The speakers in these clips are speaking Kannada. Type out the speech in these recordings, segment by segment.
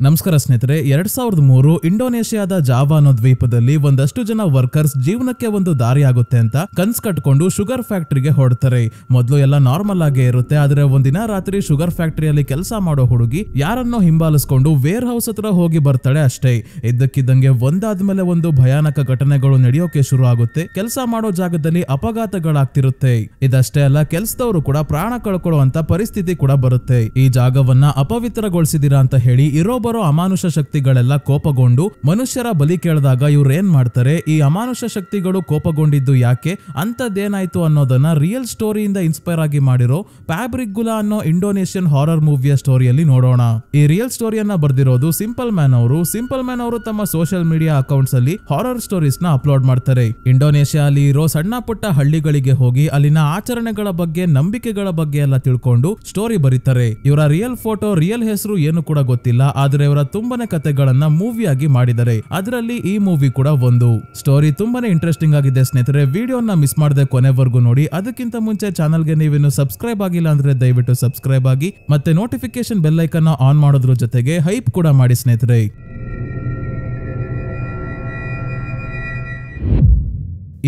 ನಮಸ್ಕಾರ ಸ್ನೇಹಿತರೆ, 2003 ಇಂಡೋನೇಷಿಯಾದ ಜಾವಾ ಅನ್ನೋ ದ್ವೀಪದಲ್ಲಿ ಒಂದಷ್ಟು ಜನ ವರ್ಕರ್ಸ್ ಜೀವನಕ್ಕೆ ಒಂದು ದಾರಿ ಆಗುತ್ತೆ ಅಂತ ಕನ್ಸ್ ಕಟ್ಕೊಂಡು ಶುಗರ್ ಫ್ಯಾಕ್ಟರಿಗೆ ಹೊರಡ್ತಾರೆ. ಮೊದಲು ಎಲ್ಲ ನಾರ್ಮಲ್ ಆಗೇ ಇರುತ್ತೆ, ಆದ್ರೆ ಒಂದಿನ ರಾತ್ರಿ ಶುಗರ್ ಫ್ಯಾಕ್ಟರಿಯಲ್ಲಿ ಕೆಲಸ ಮಾಡೋ ಹುಡುಗಿ ಯಾರನ್ನೋ ಹಿಂಬಾಲಿಸ್ಕೊಂಡು ವೇರ್ ಹೌಸ್ ಹತ್ರ ಹೋಗಿ ಬರ್ತಾಳೆ ಅಷ್ಟೇ. ಇದ್ದಕ್ಕಿದ್ದಂಗೆ ಒಂದಾದ್ಮೇಲೆ ಒಂದು ಭಯಾನಕ ಘಟನೆಗಳು ನಡೆಯೋಕೆ ಶುರು ಆಗುತ್ತೆ. ಕೆಲಸ ಮಾಡೋ ಜಾಗದಲ್ಲಿ ಅಪಘಾತಗಳಾಗ್ತಿರುತ್ತೆ. ಇದಷ್ಟೇ ಅಲ್ಲ, ಕೆಲಸದವರು ಕೂಡ ಪ್ರಾಣ ಕಳ್ಕೊಳ್ಳುವಂತ ಪರಿಸ್ಥಿತಿ ಕೂಡ ಬರುತ್ತೆ. ಈ ಜಾಗವನ್ನ ಅಪವಿತ್ರಗೊಳಿಸಿದೀರಾ ಅಂತ ಹೇಳಿ ಇರೋಬರೋ ಅಮಾನುಷ ಶಕ್ತಿಗಳೆಲ್ಲ ಕೋಪಗೊಂಡು ಮನುಷ್ಯರ ಬಲಿ ಕೇಳಿದಾಗ ಇವ್ರು ಏನ್ ಮಾಡ್ತಾರೆ, ಈ ಅಮಾನುಷ ಶಕ್ತಿಗಳು ಕೋಪಗೊಂಡಿದ್ದು ಯಾಕೆ, ಅಂತದ್ದೇನಾಯ್ತು ಅನ್ನೋದನ್ನ ರಿಯಲ್ ಸ್ಟೋರಿಯಿಂದ ಇನ್ಸ್ಪೈರ್ ಆಗಿ ಮಾಡಿರೋ ಫ್ಯಾಬ್ರಿಗುಲಾ ಅನ್ನೋ ಇಂಡೋನೇಷಿಯನ್ ಹಾರರ್ ಮೂವಿಯ ಸ್ಟೋರಿಯಲ್ಲಿ ನೋಡೋಣ. ಈ ರಿಯಲ್ ಸ್ಟೋರಿಯನ್ನ ಬರ್ದಿರೋದು ಸಿಂಪಲ್ ಮ್ಯಾನ್ ಅವರು. ಸಿಂಪಲ್ ಮ್ಯಾನ್ ಅವರು ತಮ್ಮ ಸೋಷಿಯಲ್ ಮೀಡಿಯಾ ಅಕೌಂಟ್ಸ್ ಅಲ್ಲಿ ಹಾರರ್ ಸ್ಟೋರೀಸ್ ನ ಅಪ್ಲೋಡ್ ಮಾಡ್ತಾರೆ. ಇಂಡೋನೇಷಿಯಾ ಅಲ್ಲಿ ಇರೋ ಸಣ್ಣ ಪುಟ್ಟ ಹಳ್ಳಿಗಳಿಗೆ ಹೋಗಿ ಅಲ್ಲಿನ ಆಚರಣೆಗಳ ಬಗ್ಗೆ, ನಂಬಿಕೆಗಳ ಬಗ್ಗೆ ಎಲ್ಲ ತಿಳ್ಕೊಂಡು ಸ್ಟೋರಿ ಬರೀತಾರೆ. ಇವರ ರಿಯಲ್ ಫೋಟೋ, ರಿಯಲ್ ಹೆಸರು ಏನು ಕೂಡ ಗೊತ್ತಿಲ್ಲ, ಆದ್ರೆ ಇವರ ತುಂಬಾನೇ ಕಥೆಗಳನ್ನ ಮೂವಿಯಾಗಿ ಮಾಡಿದ್ದಾರೆ. ಅದರಲ್ಲಿ ಈ ಮೂವಿ ಕೂಡ ಒಂದು. ಸ್ಟೋರಿ ತುಂಬಾನೇ ಇಂಟ್ರೆಸ್ಟಿಂಗ್ ಆಗಿದೆ ಸ್ನೇಹಿತರೆ. ವಿಡಿಯೋನ ಮಿಸ್ ಮಾಡದೆ ಕೊನೆವರೆಗೂ ನೋಡಿ. ಅದಕ್ಕಿಂತ ಮುಂಚೆ ಚಾನಲ್ಗೆ ನೀವೇನು ಸಬ್ಸ್ಕ್ರೈಬ್ ಆಗಿಲ್ಲ ಅಂದ್ರೆ ದಯವಿಟ್ಟು ಸಬ್ಸ್ಕ್ರೈಬ್ ಆಗಿ, ಮತ್ತೆ ನೋಟಿಫಿಕೇಶನ್ ಬೆಲ್ ಐಕನ್ ಆನ್ ಮಾಡೋದ್ರ ಜೊತೆಗೆ ಹೈಪ್ ಕೂಡ ಮಾಡಿ ಸ್ನೇಹಿತರೆ.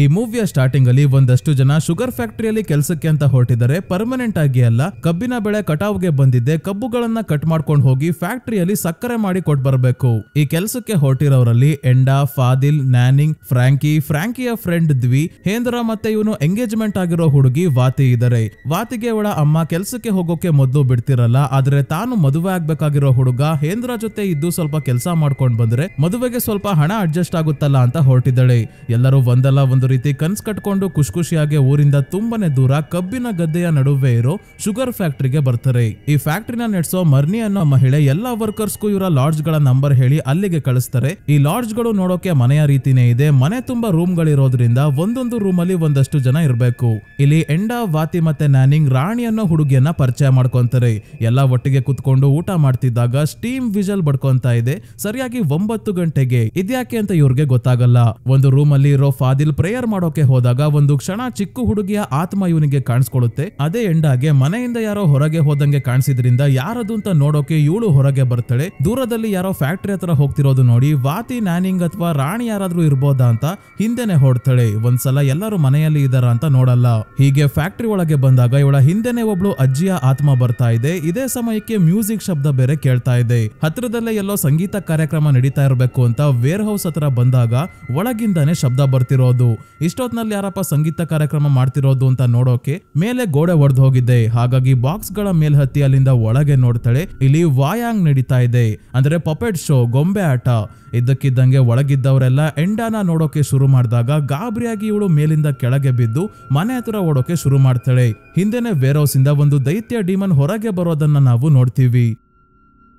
ಈ ಮೂವಿಯ ಸ್ಟಾರ್ಟಿಂಗ್ ಅಲ್ಲಿ ಒಂದಷ್ಟು ಜನ ಶುಗರ್ ಫ್ಯಾಕ್ಟರಿಯಲ್ಲಿ ಕೆಲಸಕ್ಕೆ ಅಂತ ಹೊರಟಿದ್ದಾರೆ. ಪರ್ಮನೆಂಟ್ ಆಗಿ ಅಲ್ಲ, ಕಬ್ಬಿನ ಬೆಳೆ ಕಟಾವ್ಗೆ ಬಂದಿದ್ದೆ. ಕಬ್ಬುಗಳನ್ನ ಕಟ್ ಮಾಡ್ಕೊಂಡು ಹೋಗಿ ಫ್ಯಾಕ್ಟರಿಯಲ್ಲಿ ಸಕ್ಕರೆ ಮಾಡಿ ಕೊಟ್ಟು ಬರಬೇಕು. ಈ ಕೆಲಸಕ್ಕೆ ಹೊರಟಿರೋರಲ್ಲಿ ಎಂಡಾ, ಫಾದಿಲ್, ನ್ಯಾನಿಂಗ್, ಫ್ರಾಂಕಿಯ ಫ್ರೆಂಡ್ ದ್ವಿ, ಹೇಂದ್ರ ಮತ್ತೆ ಇವನು ಎಂಗೇಜ್ಮೆಂಟ್ ಆಗಿರೋ ಹುಡುಗಿ ವಾತಿ ಇದ್ದಾರೆ. ವಾತಿಗೆ ಅವಳ ಅಮ್ಮ ಕೆಲಸಕ್ಕೆ ಹೋಗೋಕೆ ಮೊದಲು ಬಿಡ್ತಿರಲ್ಲ, ಆದ್ರೆ ತಾನು ಮದುವೆ ಆಗ್ಬೇಕಾಗಿರೋ ಹುಡುಗ ಹೇಂದ್ರ ಜೊತೆ ಇದ್ದು ಸ್ವಲ್ಪ ಕೆಲಸ ಮಾಡ್ಕೊಂಡ್ ಬಂದ್ರೆ ಮದುವೆಗೆ ಸ್ವಲ್ಪ ಹಣ ಅಡ್ಜಸ್ಟ್ ಆಗುತ್ತಲ್ಲ ಅಂತ ಹೊರಟಿದ್ದಾಳೆ. ಎಲ್ಲರೂ ಒಂದಲ್ಲ ಒಂದು ರೀತಿ ಕನ್ಸ್ ಕಟ್ಕೊಂಡು ಖುಷಿಯಾಗಿ ಊರಿಂದ ತುಂಬಾನೇ ದೂರ ಕಬ್ಬಿನ ಗದ್ದೆಯ ನಡುವೆ ಇರೋ ಶುಗರ್ ಫ್ಯಾಕ್ಟರಿಗೆ ಬರ್ತಾರೆ. ಈ ಫ್ಯಾಕ್ಟರಿನ ನಡೆಸೋ ಮರ್ನಿ ಅನ್ನೋ ಮಹಿಳೆ ಎಲ್ಲಾ ವರ್ಕರ್ಸ್ಗೂ ಇವರ ಲಾಡ್ಜ್ ಗಳ ನಂಬರ್ ಹೇಳಿ ಅಲ್ಲಿಗೆ ಕಳಿಸ್ತಾರೆ. ಈ ಲಾಡ್ಜ್ ಗಳು ನೋಡೋಕೆ ಮನೆಯ ರೀತಿನೇ ಇದೆ. ಮನೆ ತುಂಬಾ ರೂಮ್ ಗಳಿರೋದ್ರಿಂದ ಒಂದೊಂದು ರೂಮ್ ಅಲ್ಲಿ ಒಂದಷ್ಟು ಜನ ಇರಬೇಕು. ಇಲ್ಲಿ ಎಂಡಾ, ವಾತಿ ಮತ್ತೆ ನ್ಯಾನಿಂಗ್ ರಾಣಿ ಅನ್ನೋ ಹುಡುಗಿಯನ್ನ ಪರಿಚಯ ಮಾಡ್ಕೊಂತಾರೆ. ಎಲ್ಲ ಒಟ್ಟಿಗೆ ಕುತ್ಕೊಂಡು ಊಟ ಮಾಡ್ತಿದ್ದಾಗ ಸ್ಟೀಮ್ ವಿಜಲ್ ಬಡ್ಕೊಂತ ಇದೆ. ಸರಿಯಾಗಿ 9 ಗಂಟೆಗೆ. ಇದ್ಯಾಕೆ ಅಂತ ಇವ್ರಿಗೆ ಗೊತ್ತಾಗಲ್ಲ. ಒಂದು ರೂಮ್ ಅಲ್ಲಿ ಇರೋ ಫಾದಿಲ್ ಪ್ರೇಯರ್ ಮಾಡೋಕೆ ಹೋದಾಗ ಒಂದು ಕ್ಷಣ ಚಿಕ್ಕ ಹುಡುಗಿಯ ಆತ್ಮ ಇವನಿಗೆ ಕಾಣಿಸ್ಕೊಳ್ಳುತ್ತೆ. ಅದೇ ಎಂಡಾಗೆ ಮನೆಯಿಂದ ಯಾರೋ ಹೊರಗೆ ಹೋದಂಗೆ ಕಾಣಿಸಿದ್ರಿಂದ ಯಾರದು ಅಂತ ನೋಡೋಕೆ ಇವಳು ಹೊರಗೆ ಬರ್ತಾಳೆ. ದೂರದಲ್ಲಿ ಯಾರೋ ಫ್ಯಾಕ್ಟರಿ ಹತ್ರ ಹೋಗ್ತಿರೋದು ನೋಡಿ ವಾತಿ ನ್ಯಾನಿಂಗ್ ಅಥವಾ ರಾಣಿ ಯಾರಾದ್ರೂ ಇರ್ಬೋದಾ ಅಂತ ಹಿಂದೆನೆ ಹೊಡ್ತಾಳೆ. ಒಂದ್ಸಲ ಎಲ್ಲರೂ ಮನೆಯಲ್ಲಿ ಇದಾರ ಅಂತ ನೋಡಲ್ಲ. ಹೀಗೆ ಫ್ಯಾಕ್ಟರಿ ಒಳಗೆ ಬಂದಾಗ ಇವಳ ಹಿಂದೆನೆ ಒಬ್ಳು ಅಜ್ಜಿಯ ಆತ್ಮ ಬರ್ತಾ ಇದೆ. ಇದೇ ಸಮಯಕ್ಕೆ ಮ್ಯೂಸಿಕ್ ಶಬ್ದ ಬೇರೆ ಕೇಳ್ತಾ ಇದೆ. ಹತ್ರದಲ್ಲೇ ಎಲ್ಲೋ ಸಂಗೀತ ಕಾರ್ಯಕ್ರಮ ನಡೀತಾ ಇರಬೇಕು ಅಂತ ವೇರ್ ಹೌಸ್ ಹತ್ರ ಬಂದಾಗ ಒಳಗಿಂದಾನೆ ಶಬ್ದ ಬರ್ತಿರೋದು. ಇಷ್ಟೊತ್ನಲ್ಲಿ ಯಾರಪ್ಪ ಸಂಗೀತ ಕಾರ್ಯಕ್ರಮ ಮಾಡ್ತಿರೋದು ಅಂತ ನೋಡೋಕೆ ಮೇಲೆ ಗೋಡೆ ಒಡೆದು ಹೋಗಿದೆ. ಹಾಗಾಗಿ ಬಾಕ್ಸ್ ಗಳ ಮೇಲ್ ಹತ್ತಿ ಅಲ್ಲಿಂದ ಒಳಗೆ ನೋಡ್ತಾಳೆ. ಇಲ್ಲಿ ವಾಯಾಂಗ್ ನಡೀತಾ ಇದೆ, ಅಂದ್ರೆ ಪಪೆಟ್ ಶೋ, ಗೊಂಬೆ ಆಟ. ಇದ್ದಕ್ಕಿದ್ದಂಗೆ ಒಳಗಿದ್ದವರೆಲ್ಲ ಎಂಡಾನ ನೋಡೋಕೆ ಶುರು ಮಾಡಿದಾಗ ಗಾಬರಿಯಾಗಿ ಇವಳು ಮೇಲಿಂದ ಕೆಳಗೆ ಬಿದ್ದು ಮನೆ ಹತ್ರ ಓಡೋಕೆ ಶುರು ಮಾಡ್ತಾಳೆ. ಹಿಂದೆನೆ ವೇರ್ ಹೌಸ್ ಇಂದ ಒಂದು ದೈತ್ಯ ಡಿಮನ್ ಹೊರಗೆ ಬರೋದನ್ನ ನಾವು ನೋಡ್ತೀವಿ.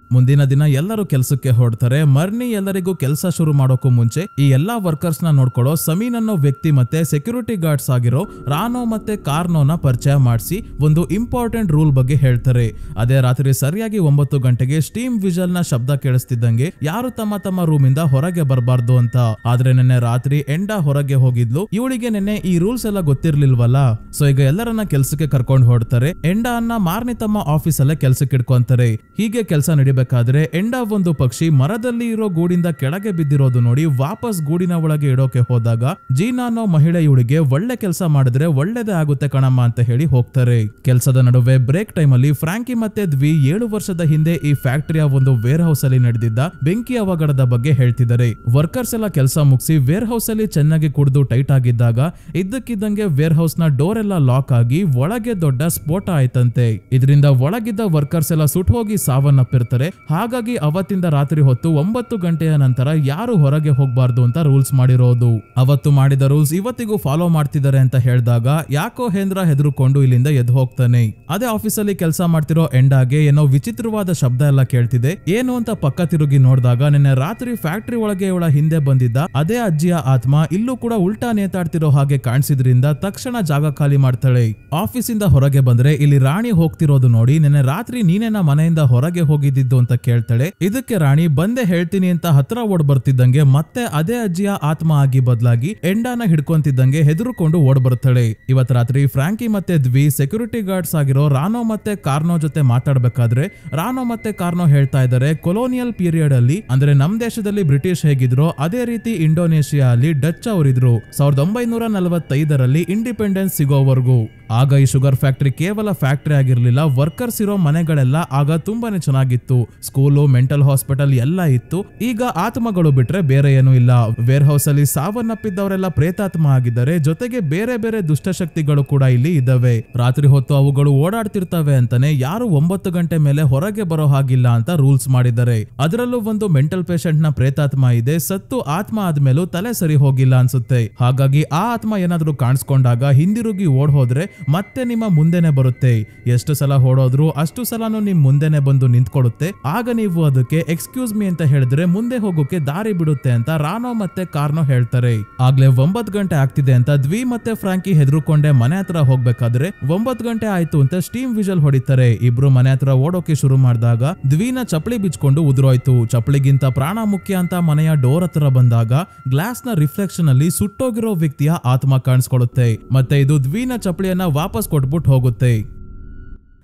ಮುಂದಿನ ದಿನ ಎಲ್ಲರೂ ಕೆಲಸಕ್ಕೆ ಹೊರಡ್ತಾರೆ. ಮರ್ನಿ ಎಲ್ಲರಿಗೂ ಕೆಲಸ ಶುರು ಮಾಡೋಕ್ಕೂ ಮುಂಚೆ ಈ ಎಲ್ಲಾ ವರ್ಕರ್ಸ್ ನ ನೋಡ್ಕೊಳ್ಳೋ ಸಮೀನ್ ಅನ್ನೋ ವ್ಯಕ್ತಿ ಮತ್ತೆ ಸೆಕ್ಯೂರಿಟಿ ಗಾರ್ಡ್ಸ್ ಆಗಿರೋ ರಾನೋ ಮತ್ತೆ ಕಾರ್ನೋನ ಪರಿಚಯ ಮಾಡಿಸಿ ಒಂದು ಇಂಪಾರ್ಟೆಂಟ್ ರೂಲ್ ಬಗ್ಗೆ ಹೇಳ್ತಾರೆ. ಅದೇ ರಾತ್ರಿ ಸರಿಯಾಗಿ 9 ಗಂಟೆಗೆ ಸ್ಟೀಮ್ ವಿಜಲ್ ನ ಶಬ್ದ ಕೇಳಿಸ್ತಿದ್ದಂಗೆ ಯಾರು ತಮ್ಮ ರೂಮ್ ಇಂದ ಹೊರಗೆ ಬರಬಾರ್ದು ಅಂತ. ಆದ್ರೆ ನಿನ್ನೆ ರಾತ್ರಿ ಎಂಡಾ ಹೊರಗೆ ಹೋಗಿದ್ಲು. ಇವಳಿಗೆ ನಿನ್ನೆ ಈ ರೂಲ್ಸ್ ಎಲ್ಲ ಗೊತ್ತಿರ್ಲಿಲ್ವಲ್ಲ. ಸೊ ಈಗ ಎಲ್ಲರನ್ನ ಕೆಲಸಕ್ಕೆ ಕರ್ಕೊಂಡು ಹೊರಡ್ತಾರೆ. ಎಂಡಾ ಅನ್ನ ಮಾರ್ನಿ ತಮ್ಮ ಆಫೀಸ್ ಅಲ್ಲೇ ಕೆಲಸಕ್ಕೆ ಇಟ್ಕೊಂತಾರೆ. ಹೀಗೆ ಕೆಲಸ ಬೇಕಾದ್ರೆ ಎಂಡಾ ಒಂದು ಪಕ್ಷಿ ಮರದಲ್ಲಿ ಇರೋ ಗೂಡಿಂದ ಕೆಳಗೆ ಬಿದ್ದಿರೋದು ನೋಡಿ ವಾಪಸ್ ಗೂಡಿನ ಒಳಗೆ ಇಡೋಕೆ ಹೋದಾಗ ಜೀನಾ ಅನ್ನೋ ಮಹಿಳೆ ಇವಳಿಗೆ ಒಳ್ಳೆ ಕೆಲಸ ಮಾಡಿದ್ರೆ ಒಳ್ಳೇದೇ ಆಗುತ್ತೆ ಕಣಮ್ಮ ಅಂತ ಹೇಳಿ ಹೋಗ್ತಾರೆ. ಕೆಲಸದ ನಡುವೆ ಬ್ರೇಕ್ ಟೈಮ್ ಅಲ್ಲಿ ಫ್ರಾಂಕಿ ಮತ್ತೆ ದ್ವಿ 7 ವರ್ಷದ ಹಿಂದೆ ಈ ಫ್ಯಾಕ್ಟರಿಯ ಒಂದು ವೇರ್ ಹೌಸ್ ಅಲ್ಲಿ ನಡೆದಿದ್ದ ಬೆಂಕಿ ಅವಘಡದ ಬಗ್ಗೆ ಹೇಳ್ತಿದ್ದಾರೆ. ವರ್ಕರ್ಸ್ ಎಲ್ಲ ಕೆಲಸ ಮುಗಿಸಿ ವೇರ್ ಹೌಸ್ ಅಲ್ಲಿ ಚೆನ್ನಾಗಿ ಕುಡಿದು ಟೈಟ್ ಆಗಿದ್ದಾಗ ಇದ್ದಕ್ಕಿದ್ದಂಗೆ ವೇರ್ ಹೌಸ್ ನ ಡೋರ್ ಎಲ್ಲ ಲಾಕ್ ಆಗಿ ಒಳಗೆ ದೊಡ್ಡ ಸ್ಫೋಟ ಆಯ್ತಂತೆ. ಇದರಿಂದ ಒಳಗಿದ್ದ ವರ್ಕರ್ಸ್ ಎಲ್ಲ ಸುಟ್ಟು ಹೋಗಿ ಸಾವನ್ನಪ್ಪಿರ್ತಾರೆ. ಹಾಗಾಗಿ ಅವತ್ತಿಂದ ರಾತ್ರಿ ಹೊತ್ತು 9 ಗಂಟೆಯ ನಂತರ ಯಾರು ಹೊರಗೆ ಹೋಗಬಾರ್ದು ಅಂತ ರೂಲ್ಸ್ ಮಾಡಿರೋದು. ಅವತ್ತು ಮಾಡಿದ ರೂಲ್ಸ್ ಇವತ್ತಿಗೂ ಫಾಲೋ ಮಾಡ್ತಿದ್ದಾರೆ ಅಂತ ಹೇಳಿದಾಗ ಯಾಕೋ ಹೇಂದ್ರ ಹೆದರ್ಕೊಂಡು ಇಲ್ಲಿಂದ ಎದ್ದು ಹೋಗ್ತಾನೆ. ಅದೇ ಆಫೀಸಲ್ಲಿ ಕೆಲಸ ಮಾಡ್ತಿರೋ ಎಂಡಾಗೆ ಏನೋ ವಿಚಿತ್ರವಾದ ಶಬ್ದ ಎಲ್ಲ ಕೇಳ್ತಿದೆ. ಏನು ಅಂತ ಪಕ್ಕ ತಿರುಗಿ ನೋಡಿದಾಗ ನಿನ್ನೆ ರಾತ್ರಿ ಫ್ಯಾಕ್ಟರಿ ಒಳಗೆ ಇವಳ ಹಿಂದೆ ಬಂದಿದ್ದ ಅದೇ ಅಜ್ಜಿಯ ಆತ್ಮ ಇಲ್ಲೂ ಕೂಡ ಉಲ್ಟಾ ನೇತಾಡ್ತಿರೋ ಹಾಗೆ ಕಾಣಿಸಿದ್ರಿಂದ ತಕ್ಷಣ ಜಾಗ ಖಾಲಿ ಮಾಡ್ತಾಳೆ. ಆಫೀಸಿಂದ ಹೊರಗೆ ಬಂದ್ರೆ ಇಲ್ಲಿ ರಾಣಿ ಹೋಗ್ತಿರೋದು ನೋಡಿ ನಿನ್ನೆ ರಾತ್ರಿ ನೀನೇನ ಮನೆಯಿಂದ ಹೊರಗೆ ಹೋಗಿದ್ದು ಏನಾಯ್ತು ಅಂತ ಕೇಳ್ತಾಳೆ. ಇದಕ್ಕೆ ರಾಣಿ ಬಂದೆ ಹೇಳ್ತೀನಿ ಅಂತ ಹತ್ರ ಓಡ್ ಬರ್ತಿದ್ದಂಗೆ ಮತ್ತೆ ಅದೇ ಅಜ್ಜಿಯ ಆತ್ಮ ಆಗಿ ಬದಲಾಗಿ ಎಂಡಾನ ಹಿಡ್ಕೊಂತಿದ್ದಂಗೆ ಹೆದರ್ಕೊಂಡು ಓಡ್ ಬರ್ತಾಳೆ. ಇವತ್ ರಾತ್ರಿ ಫ್ರಾಂಕಿ ಮತ್ತೆ ದ್ವಿ ಸೆಕ್ಯೂರಿಟಿ ಗಾರ್ಡ್ಸ್ ಆಗಿರೋ ರಾನೋ ಮತ್ತೆ ಕಾರ್ನೋ ಜೊತೆ ಮಾತಾಡ್ಬೇಕಾದ್ರೆ ರಾನೋ ಮತ್ತೆ ಕಾರ್ನೋ ಹೇಳ್ತಾ ಇದ್ದಾರೆ, ಕೊಲೋನಿಯಲ್ ಪೀರಿಯಡ್ ಅಲ್ಲಿ ಅಂದ್ರೆ ನಮ್ ದೇಶದಲ್ಲಿ ಬ್ರಿಟಿಷ್ ಹೇಗಿದ್ರು ಅದೇ ರೀತಿ ಇಂಡೋನೇಷಿಯಾ ಅಲ್ಲಿ ಡಚ್ ಅವರಿದ್ರು 1945ರಲ್ಲಿ ಇಂಡಿಪೆಂಡೆನ್ಸ್ ಸಿಗೋವರೆಗೂ. ಆಗ ಈ ಶುಗರ್ ಫ್ಯಾಕ್ಟರಿ ಕೇವಲ ಫ್ಯಾಕ್ಟರಿ ಆಗಿರ್ಲಿಲ್ಲ, ವರ್ಕರ್ಸ್ ಇರೋ ಮನೆಗಳೆಲ್ಲ ಆಗ ತುಂಬಾನೇ ಚೆನ್ನಾಗಿತ್ತು. ಸ್ಕೂಲು, ಮೆಂಟಲ್ ಹಾಸ್ಪಿಟಲ್ ಎಲ್ಲ ಇತ್ತು. ಈಗ ಆತ್ಮಗಳು ಬಿಟ್ರೆ ಬೇರೆ ಏನೂ ಇಲ್ಲ. ವೇರ್ ಹೌಸ್ ಅಲ್ಲಿ ಸಾವನ್ನಪ್ಪಿದ್ದವರೆಲ್ಲ ಪ್ರೇತಾತ್ಮ ಆಗಿದ್ದಾರೆ. ಜೊತೆಗೆ ಬೇರೆ ಬೇರೆ ದುಷ್ಟಶಕ್ತಿಗಳು ಕೂಡ ಇಲ್ಲಿ ಇದ್ದಾವೆ. ರಾತ್ರಿ ಹೊತ್ತು ಅವುಗಳು ಓಡಾಡ್ತಿರ್ತವೆ ಅಂತಾನೆ ಯಾರು 9 ಗಂಟೆ ಮೇಲೆ ಹೊರಗೆ ಬರೋ ಹಾಗಿಲ್ಲ ಅಂತ ರೂಲ್ಸ್ ಮಾಡಿದ್ದಾರೆ. ಅದರಲ್ಲೂ ಒಂದು ಮೆಂಟಲ್ ಪೇಷಂಟ್ ನ ಪ್ರೇತಾತ್ಮ ಇದೆ. ಸತ್ತು ಆತ್ಮ ಆದ್ಮೇಲೂ ತಲೆ ಸರಿ ಹೋಗಿಲ್ಲ ಅನ್ಸುತ್ತೆ. ಹಾಗಾಗಿ ಆ ಆತ್ಮ ಏನಾದ್ರೂ ಕಾಣಿಸ್ಕೊಂಡಾಗ ಹಿಂದಿರುಗಿ ಓಡ್ ಹೋದ್ರೆ ಮತ್ತೆ ನಿಮ್ಮ ಮುಂದೆನೆ ಬರುತ್ತೆ. ಎಷ್ಟು ಸಲ ಓಡೋದ್ರು ಅಷ್ಟು ಸಲನು ನಿಮ್ ಮುಂದೆನೆ ಬಂದು ನಿಂತ್ಕೊಳ್ಳುತ್ತೆ. ಆಗ ನೀವು ಅದಕ್ಕೆ ಎಕ್ಸ್ಕ್ಯೂಸ್ ಮೀ ಅಂತ ಹೇಳಿದ್ರೆ ಮುಂದೆ ಹೋಗೋಕೆ ದಾರಿ ಬಿಡುತ್ತೆ ಅಂತ ರಾನೋ ಮತ್ತೆ ಕಾರ್ನೋ ಹೇಳ್ತಾರೆ. ಆಗ್ಲೇ 9 ಗಂಟೆ ಆಗ್ತಿದೆ ಅಂತ ದ್ವಿ ಮತ್ತೆ ಫ್ರಾಂಕಿ ಹೆದರ್ಕೊಂಡೆ ಮನೆ ಹತ್ರ ಹೋಗ್ಬೇಕಾದ್ರೆ 9 ಗಂಟೆ ಆಯ್ತು ಅಂತ ಸ್ಟೀಮ್ ವಿಜಲ್ ಹೊಡಿತಾರೆ. ಇಬ್ರು ಮನೆ ಹತ್ರ ಓಡೋಕೆ ಶುರು ಮಾಡಿದಾಗ ದ್ವಿನ ಚಪ್ಪಲಿ ಬಿಚ್ಕೊಂಡು ಉದುರೋಯ್ತು. ಚಪ್ಪಲಿಗಿಂತ ಪ್ರಾಣ ಮುಖ್ಯ ಅಂತ ಮನೆಯ ಡೋರ್ ಹತ್ರ ಬಂದಾಗ ಗ್ಲಾಸ್ ನ ರಿಫ್ಲೆಕ್ಷನ್ ಅಲ್ಲಿ ಸುಟ್ಟೋಗಿರೋ ವ್ಯಕ್ತಿಯ ಆತ್ಮ ಕಾಣಿಸ್ಕೊಳ್ಳುತ್ತೆ. ಮತ್ತೆ ಇದು ದ್ವಿನ ಚಪ್ಪಲಿಯನ್ನ ವಾಪಸ್ ಕೊಟ್ಬಿಟ್ಟು ಹೋಗುತ್ತೆ.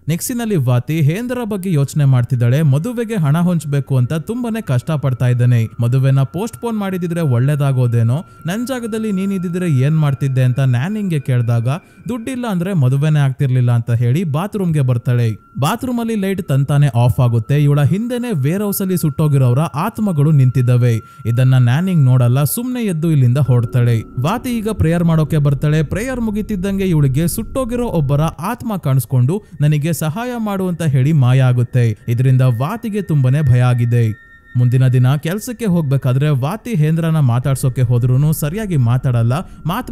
ನೆಕ್ಸ್ಟಿನಲ್ಲಿ ವಾತಿ ಹೇಂದ್ರ ಬಗ್ಗೆ ಯೋಚನೆ ಮಾಡ್ತಿದ್ದಾಳೆ. ಮದುವೆಗೆ ಹಣ ಹೊಂಚಬೇಕು ಅಂತ ತುಂಬಾನೇ ಕಷ್ಟ ಪಡ್ತಾ ಇದ್ದಾನೆ. ಮದುವೆನ ಪೋಸ್ಟ್ ಪೋನ್ ಮಾಡಿದಿದ್ರೆ ಒಳ್ಳೇದಾಗೋದೇನೋ, ನನ್ ಜಾಗದಲ್ಲಿ ನೀನಿದ್ರೆ ಏನ್ ಮಾಡ್ತಿದ್ದೆ ಅಂತ ನ್ಯಾನಿಂಗ್ಗೆ ಕೇಳಿದಾಗ ದುಡ್ಡಿಲ್ಲ ಅಂದ್ರೆ ಮದುವೆನೇ ಆಗ್ತಿರ್ಲಿಲ್ಲ ಅಂತ ಹೇಳಿ ಬಾತ್ರೂಮ್ಗೆ ಬರ್ತಾಳೆ. ಬಾತ್ರೂಮ್ ಅಲ್ಲಿ ಲೈಟ್ ತಂತಾನೆ ಆಫ್ ಆಗುತ್ತೆ. ಇವಳ ಹಿಂದೆನೆ ವೇರ್ ಹೌಸ್ ಅಲ್ಲಿ ಸುಟ್ಟೋಗಿರೋರ ಆತ್ಮಗಳು ನಿಂತಿದ್ದಾವೆ. ಇದನ್ನ ನ್ಯಾನಿಂಗ್ ನೋಡಲ್ಲ, ಸುಮ್ನೆ ಎದ್ದು ಇಲ್ಲಿಂದ ಹೊರಡ್ತಾಳೆ. ವಾತಿ ಈಗ ಪ್ರೇಯರ್ ಮಾಡೋಕೆ ಬರ್ತಾಳೆ. ಪ್ರೇಯರ್ ಮುಗಿತಿದ್ದಂಗೆ ಇವಳಿಗೆ ಸುಟ್ಟೋಗಿರೋ ಒಬ್ಬರ ಆತ್ಮ ಕಾಣಿಸ್ಕೊಂಡು ನನಗೆ ಸಹಾಯ ಮಾಡುವಂತ ಹೇಳಿ ಮಾಯ ಆಗುತ್ತೆ. ಇದರಿಂದ ವಾತಿಗೆ ತುಂಬಾನೇ ಭಯ ಆಗಿದೆ. ಮುಂದಿನ ದಿನ ಕೆಲ್ಸಕ್ಕೆ ಹೋಗ್ಬೇಕಾದ್ರೆ ವಾತಿ ಹೇಂದ್ರನ ಮಾತಾಡ್ಸೋಕೆ ಹೋದ್ರೂನು ಸರಿಯಾಗಿ ಮಾತಾಡಲ್ಲ.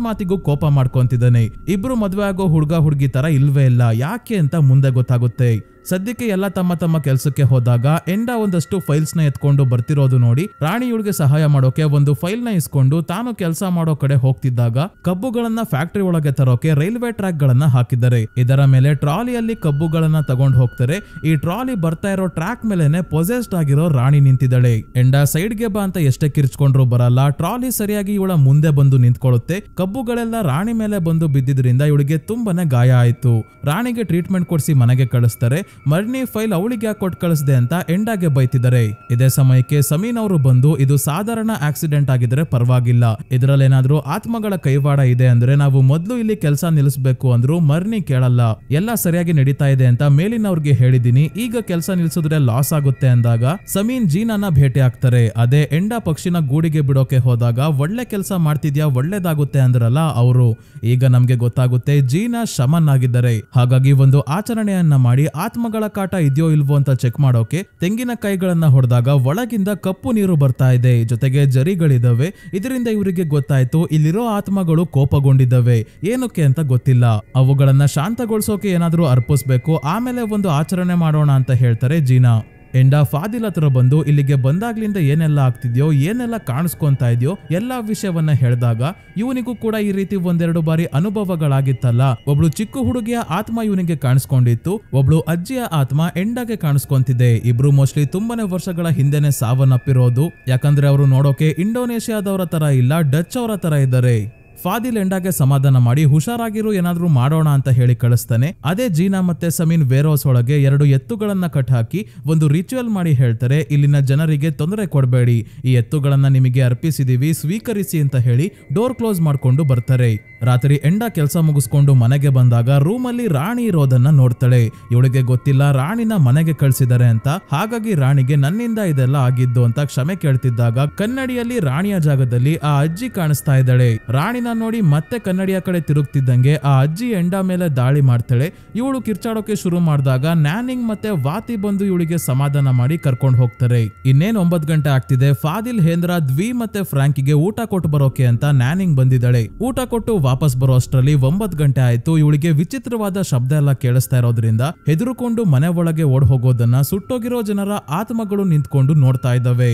ಮಾತಿಗೂ ಕೋಪ ಮಾಡ್ಕೊಂತಿದ್ದಾನೆ. ಇಬ್ರು ಮದ್ವೆ ಆಗೋ ಹುಡ್ಗ ಹುಡ್ಗಿ ತರ ಇಲ್ವೇ ಇಲ್ಲ. ಯಾಕೆ ಅಂತ ಮುಂದೆ ಗೊತ್ತಾಗುತ್ತೆ. ಸದ್ಯಕ್ಕೆ ಎಲ್ಲ ತಮ್ಮ ತಮ್ಮ ಕೆಲ್ಸಕ್ಕೆ ಹೋದಾಗ ಎಂಡಾ ಒಂದಷ್ಟು ಫೈಲ್ಸ್ ನ ಎತ್ಕೊಂಡು ಬರ್ತಿರೋದು ನೋಡಿ ರಾಣಿ ಇವಳಿಗೆ ಸಹಾಯ ಮಾಡೋಕೆ ಒಂದು ಫೈಲ್ ನ ಇಸ್ಕೊಂಡು ತಾನು ಕೆಲಸ ಮಾಡೋ ಕಡೆ ಹೋಗ್ತಿದ್ದಾಗ ಕಬ್ಬುಗಳನ್ನ ಫ್ಯಾಕ್ಟರಿ ಒಳಗೆ ತರೋಕೆ ರೈಲ್ವೆ ಟ್ರ್ಯಾಕ್ ಗಳನ್ನ ಹಾಕಿದ್ದಾರೆ. ಇದರ ಮೇಲೆ ಟ್ರಾಲಿಯಲ್ಲಿ ಕಬ್ಬುಗಳನ್ನ ತಗೊಂಡು ಹೋಗ್ತಾರೆ. ಈ ಟ್ರಾಲಿ ಬರ್ತಾ ಇರೋ ಟ್ರ್ಯಾಕ್ ಮೇಲೆನೆ ಪೊಸೆಸ್ಡ್ ಆಗಿರೋ ರಾಣಿ ನಿಂತಿದ್ದಾಳೆ. ಎಂಡಾ ಸೈಡ್ಗೆ ಬಾ ಅಂತ ಎಷ್ಟೇ ಕಿರ್ಚ್ಕೊಂಡ್ರು ಬರಲ್ಲ. ಟ್ರಾಲಿ ಸರಿಯಾಗಿ ಇವಳ ಮುಂದೆ ಬಂದು ನಿಂತ್ಕೊಳ್ಳುತ್ತೆ. ಕಬ್ಬುಗಳೆಲ್ಲ ರಾಣಿ ಮೇಲೆ ಬಂದು ಬಿದ್ದಿದ್ರಿಂದ ಇವಳಿಗೆ ತುಂಬಾನೇ ಗಾಯ ಆಯ್ತು. ರಾಣಿಗೆ ಟ್ರೀಟ್ಮೆಂಟ್ ಕೊಡಿಸಿ ಮನೆಗೆ ಕಳಿಸ್ತಾರೆ. ಮರ್ನಿ ಫೈಲ್ ಅವಳಿಗೆ ಯಾಕೆ ಕೊಟ್ಟು ಕಳಿಸ್ದೆ ಅಂತ ಎಂಡಾಗೆ ಬೈತಿದ್ದಾರೆ. ಇದೇ ಸಮಯಕ್ಕೆ ಸಮೀನ್ ಅವರು ಬಂದು ಇದು ಸಾಧಾರಣ ಆಕ್ಸಿಡೆಂಟ್ ಆಗಿದ್ರೆ ಪರವಾಗಿಲ್ಲ, ಇದರಲ್ಲೇನಾದ್ರೂ ಆತ್ಮಗಳ ಕೈವಾಡ ಇದೆ ಅಂದ್ರೆ ನಾವು ಮೊದ್ಲು ಇಲ್ಲಿ ಕೆಲಸ ನಿಲ್ಲಿಸಬೇಕು ಅಂದ್ರು ಮರ್ನಿ ಕೇಳಲ್ಲ. ಎಲ್ಲ ಸರಿಯಾಗಿ ನಡೀತಾ ಇದೆ ಅಂತ ಮೇಲಿನವ್ರಿಗೆ ಹೇಳಿದೀನಿ, ಈಗ ಕೆಲಸ ನಿಲ್ಸಿದ್ರೆ ಲಾಸ್ ಆಗುತ್ತೆ ಅಂದಾಗ ಸಮೀನ್ ಜೀನಾನ ಭೇಟಿ ಆಗ್ತಾರೆ. ಅದೇ ಎಂಡಾ ಪಕ್ಷಿನ ಗೂಡಿಗೆ ಬಿಡೋಕೆ ಹೋದಾಗ ಒಳ್ಳೆ ಕೆಲಸ ಮಾಡ್ತಿದ್ಯಾ, ಒಳ್ಳೇದಾಗುತ್ತೆ ಅಂದ್ರಲ್ಲ ಅವರು. ಈಗ ನಮ್ಗೆ ಗೊತ್ತಾಗುತ್ತೆ ಜೀನಾ ಶಮನ್ ಆಗಿದ್ದಾರೆ. ಹಾಗಾಗಿ ಒಂದು ಆಚರಣೆಯನ್ನ ಮಾಡಿ ಆತ್ಮಗಳ ಕಾಟ ಇದೆಯೋ ಇಲ್ವೋ ಅಂತ ಚೆಕ್ ಮಾಡೋಕೆ ತೆಂಗಿನಕಾಯಿಗಳನ್ನ ಹೊಡೆದಾಗ ಒಳಗಿಂದ ಕಪ್ಪು ನೀರು ಬರ್ತಾ ಇದೆ, ಜೊತೆಗೆ ಜರಿಗಳಿದಾವೆ. ಇದರಿಂದ ಇವರಿಗೆ ಗೊತ್ತಾಯ್ತು ಇಲ್ಲಿರೋ ಆತ್ಮಗಳು ಕೋಪಗೊಂಡಿದ್ದಾವೆ. ಏನಕ್ಕೆ ಅಂತ ಗೊತ್ತಿಲ್ಲ. ಅವುಗಳನ್ನ ಶಾಂತಗೊಳಿಸೋಕೆ ಏನಾದ್ರೂ ಅರ್ಪಿಸ್ಬೇಕು, ಆಮೇಲೆ ಒಂದು ಆಚರಣೆ ಮಾಡೋಣ ಅಂತ ಹೇಳ್ತಾರೆ ಜೀನಾ. ಎಂಡಾ ಫಾದಿಲ್ ಹತ್ರ ಬಂದು ಇಲ್ಲಿಗೆ ಬಂದಾಗ್ಲಿಂದ ಏನೆಲ್ಲ ಆಗ್ತಿದ್ಯೋ, ಏನೆಲ್ಲ ಕಾಣಿಸ್ಕೊಂತಾ ಇದೆಯೋ ಎಲ್ಲಾ ವಿಷಯವನ್ನ ಹೇಳಿದಾಗ ಇವನಿಗೂ ಕೂಡ ಈ ರೀತಿ ಒಂದೆರಡು ಬಾರಿ ಅನುಭವಗಳಾಗಿತ್ತಲ್ಲ. ಒಬ್ಳು ಚಿಕ್ಕ ಹುಡುಗಿಯ ಆತ್ಮ ಇವನಿಗೆ ಕಾಣಿಸ್ಕೊಂಡಿತ್ತು, ಒಬ್ಳು ಅಜ್ಜಿಯ ಆತ್ಮ ಎಂಡಾಗೆ ಕಾಣಿಸ್ಕೊಂತಿದೆ. ಇಬ್ರು ಮೋಸ್ಟ್ಲಿ ತುಂಬಾನೇ ವರ್ಷಗಳ ಹಿಂದೆನೆ ಸಾವನ್ನಪ್ಪಿರೋದು. ಯಾಕಂದ್ರೆ ಅವರು ನೋಡೋಕೆ ಇಂಡೋನೇಷಿಯಾದವರ ತರ ಇಲ್ಲ, ಡಚ್ ಅವರ ತರ ಇದ್ದಾರೆ. ಫಾದಿಲ್ ಎಂಡಾಗೆ ಸಮಾಧಾನ ಮಾಡಿ ಹುಷಾರಾಗಿರು, ಏನಾದ್ರೂ ಮಾಡೋಣ ಅಂತ ಹೇಳಿ ಕಳಿಸ್ತಾನೆ. ಅದೇ ಜೀನಾ ಮತ್ತೆ ಸಮೀನ್ ವೇರ್ ಹೌಸ್ ಒಳಗೆ 2 ಎತ್ತುಗಳನ್ನ ಕಟ್ ಹಾಕಿ ಒಂದು ರಿಚುವಲ್ ಮಾಡಿ ಹೇಳ್ತಾರೆ, ಇಲ್ಲಿನ ಜನರಿಗೆ ತೊಂದರೆ ಕೊಡಬೇಡಿ, ಈ ಎತ್ತುಗಳನ್ನ ನಿಮಗೆ ಅರ್ಪಿಸಿದೀವಿ, ಸ್ವೀಕರಿಸಿ ಅಂತ ಹೇಳಿ ಡೋರ್ ಕ್ಲೋಸ್ ಮಾಡ್ಕೊಂಡು ಬರ್ತಾರೆ. ರಾತ್ರಿ ಎಂಡಾ ಕೆಲಸ ಮುಗಿಸ್ಕೊಂಡು ಮನೆಗೆ ಬಂದಾಗ ರೂಮ್ ಅಲ್ಲಿ ರಾಣಿ ಇರೋದನ್ನ ನೋಡ್ತಾಳೆ. ಇವಳಿಗೆ ಗೊತ್ತಿಲ್ಲ ರಾಣಿನ ಮನೆಗೆ ಕಳ್ಸಿದ್ದಾರೆ ಅಂತ. ಹಾಗಾಗಿ ರಾಣಿಗೆ ನನ್ನಿಂದ ಇದೆಲ್ಲ ಆಗಿದ್ದು ಅಂತ ಕ್ಷಮೆ ಕೇಳ್ತಿದ್ದಾಗ ಕನ್ನಡಿಯಲ್ಲಿ ರಾಣಿಯ ಜಾಗದಲ್ಲಿ ಆ ಅಜ್ಜಿ ಕಾಣಿಸ್ತಾ ಇದ್ದಾಳೆ. ರಾಣಿನ ನೋಡಿ ಮತ್ತೆ ಕನ್ನಡಿಯ ಕಡೆ ತಿರುಗ್ತಿದ್ದಂಗೆ ಆ ಅಜ್ಜಿ ಎಂಡಾ ಮೇಲೆ ದಾಳಿ ಮಾಡ್ತಾಳೆ. ಇವಳು ಕಿರ್ಚಾಡೋಕೆ ಶುರು ಮಾಡಿದಾಗ ನ್ಯಾನಿಂಗ್ ಮತ್ತೆ ವಾತಿ ಬಂದು ಇವಳಿಗೆ ಸಮಾಧಾನ ಮಾಡಿ ಕರ್ಕೊಂಡು ಹೋಗ್ತಾರೆ. ಇನ್ನೇನ್ 9 ಗಂಟೆ ಆಗ್ತಿದೆ. ಫಾದಿಲ್, ಹೇಂದ್ರ, ದ್ವಿ ಮತ್ತೆ ಫ್ರಾಂಕಿಗೆ ಊಟ ಕೊಟ್ಟು ಬರೋಕೆ ಅಂತ ನ್ಯಾನಿಂಗ್ ಬಂದಿದ್ದಾಳೆ. ಊಟ ಕೊಟ್ಟು ವಾಪಸ್ ಬರೋ ಅಷ್ಟರಲ್ಲಿ 9 ಗಂಟೆ ಆಯ್ತು. ಇವಳಿಗೆ ವಿಚಿತ್ರವಾದ ಶಬ್ದ ಎಲ್ಲ ಕೇಳಿಸ್ತಾ ಇರೋದ್ರಿಂದ ಹೆದರುಕೊಂಡು ಮನೆ ಒಳಗೆ ಓಡ್ ಹೋಗೋದನ್ನ ಸುಟ್ಟೋಗಿರೋ ಜನರ ಆತ್ಮಗಳು ನಿಂತ್ಕೊಂಡು ನೋಡ್ತಾ ಇದ್ದಾವೆ.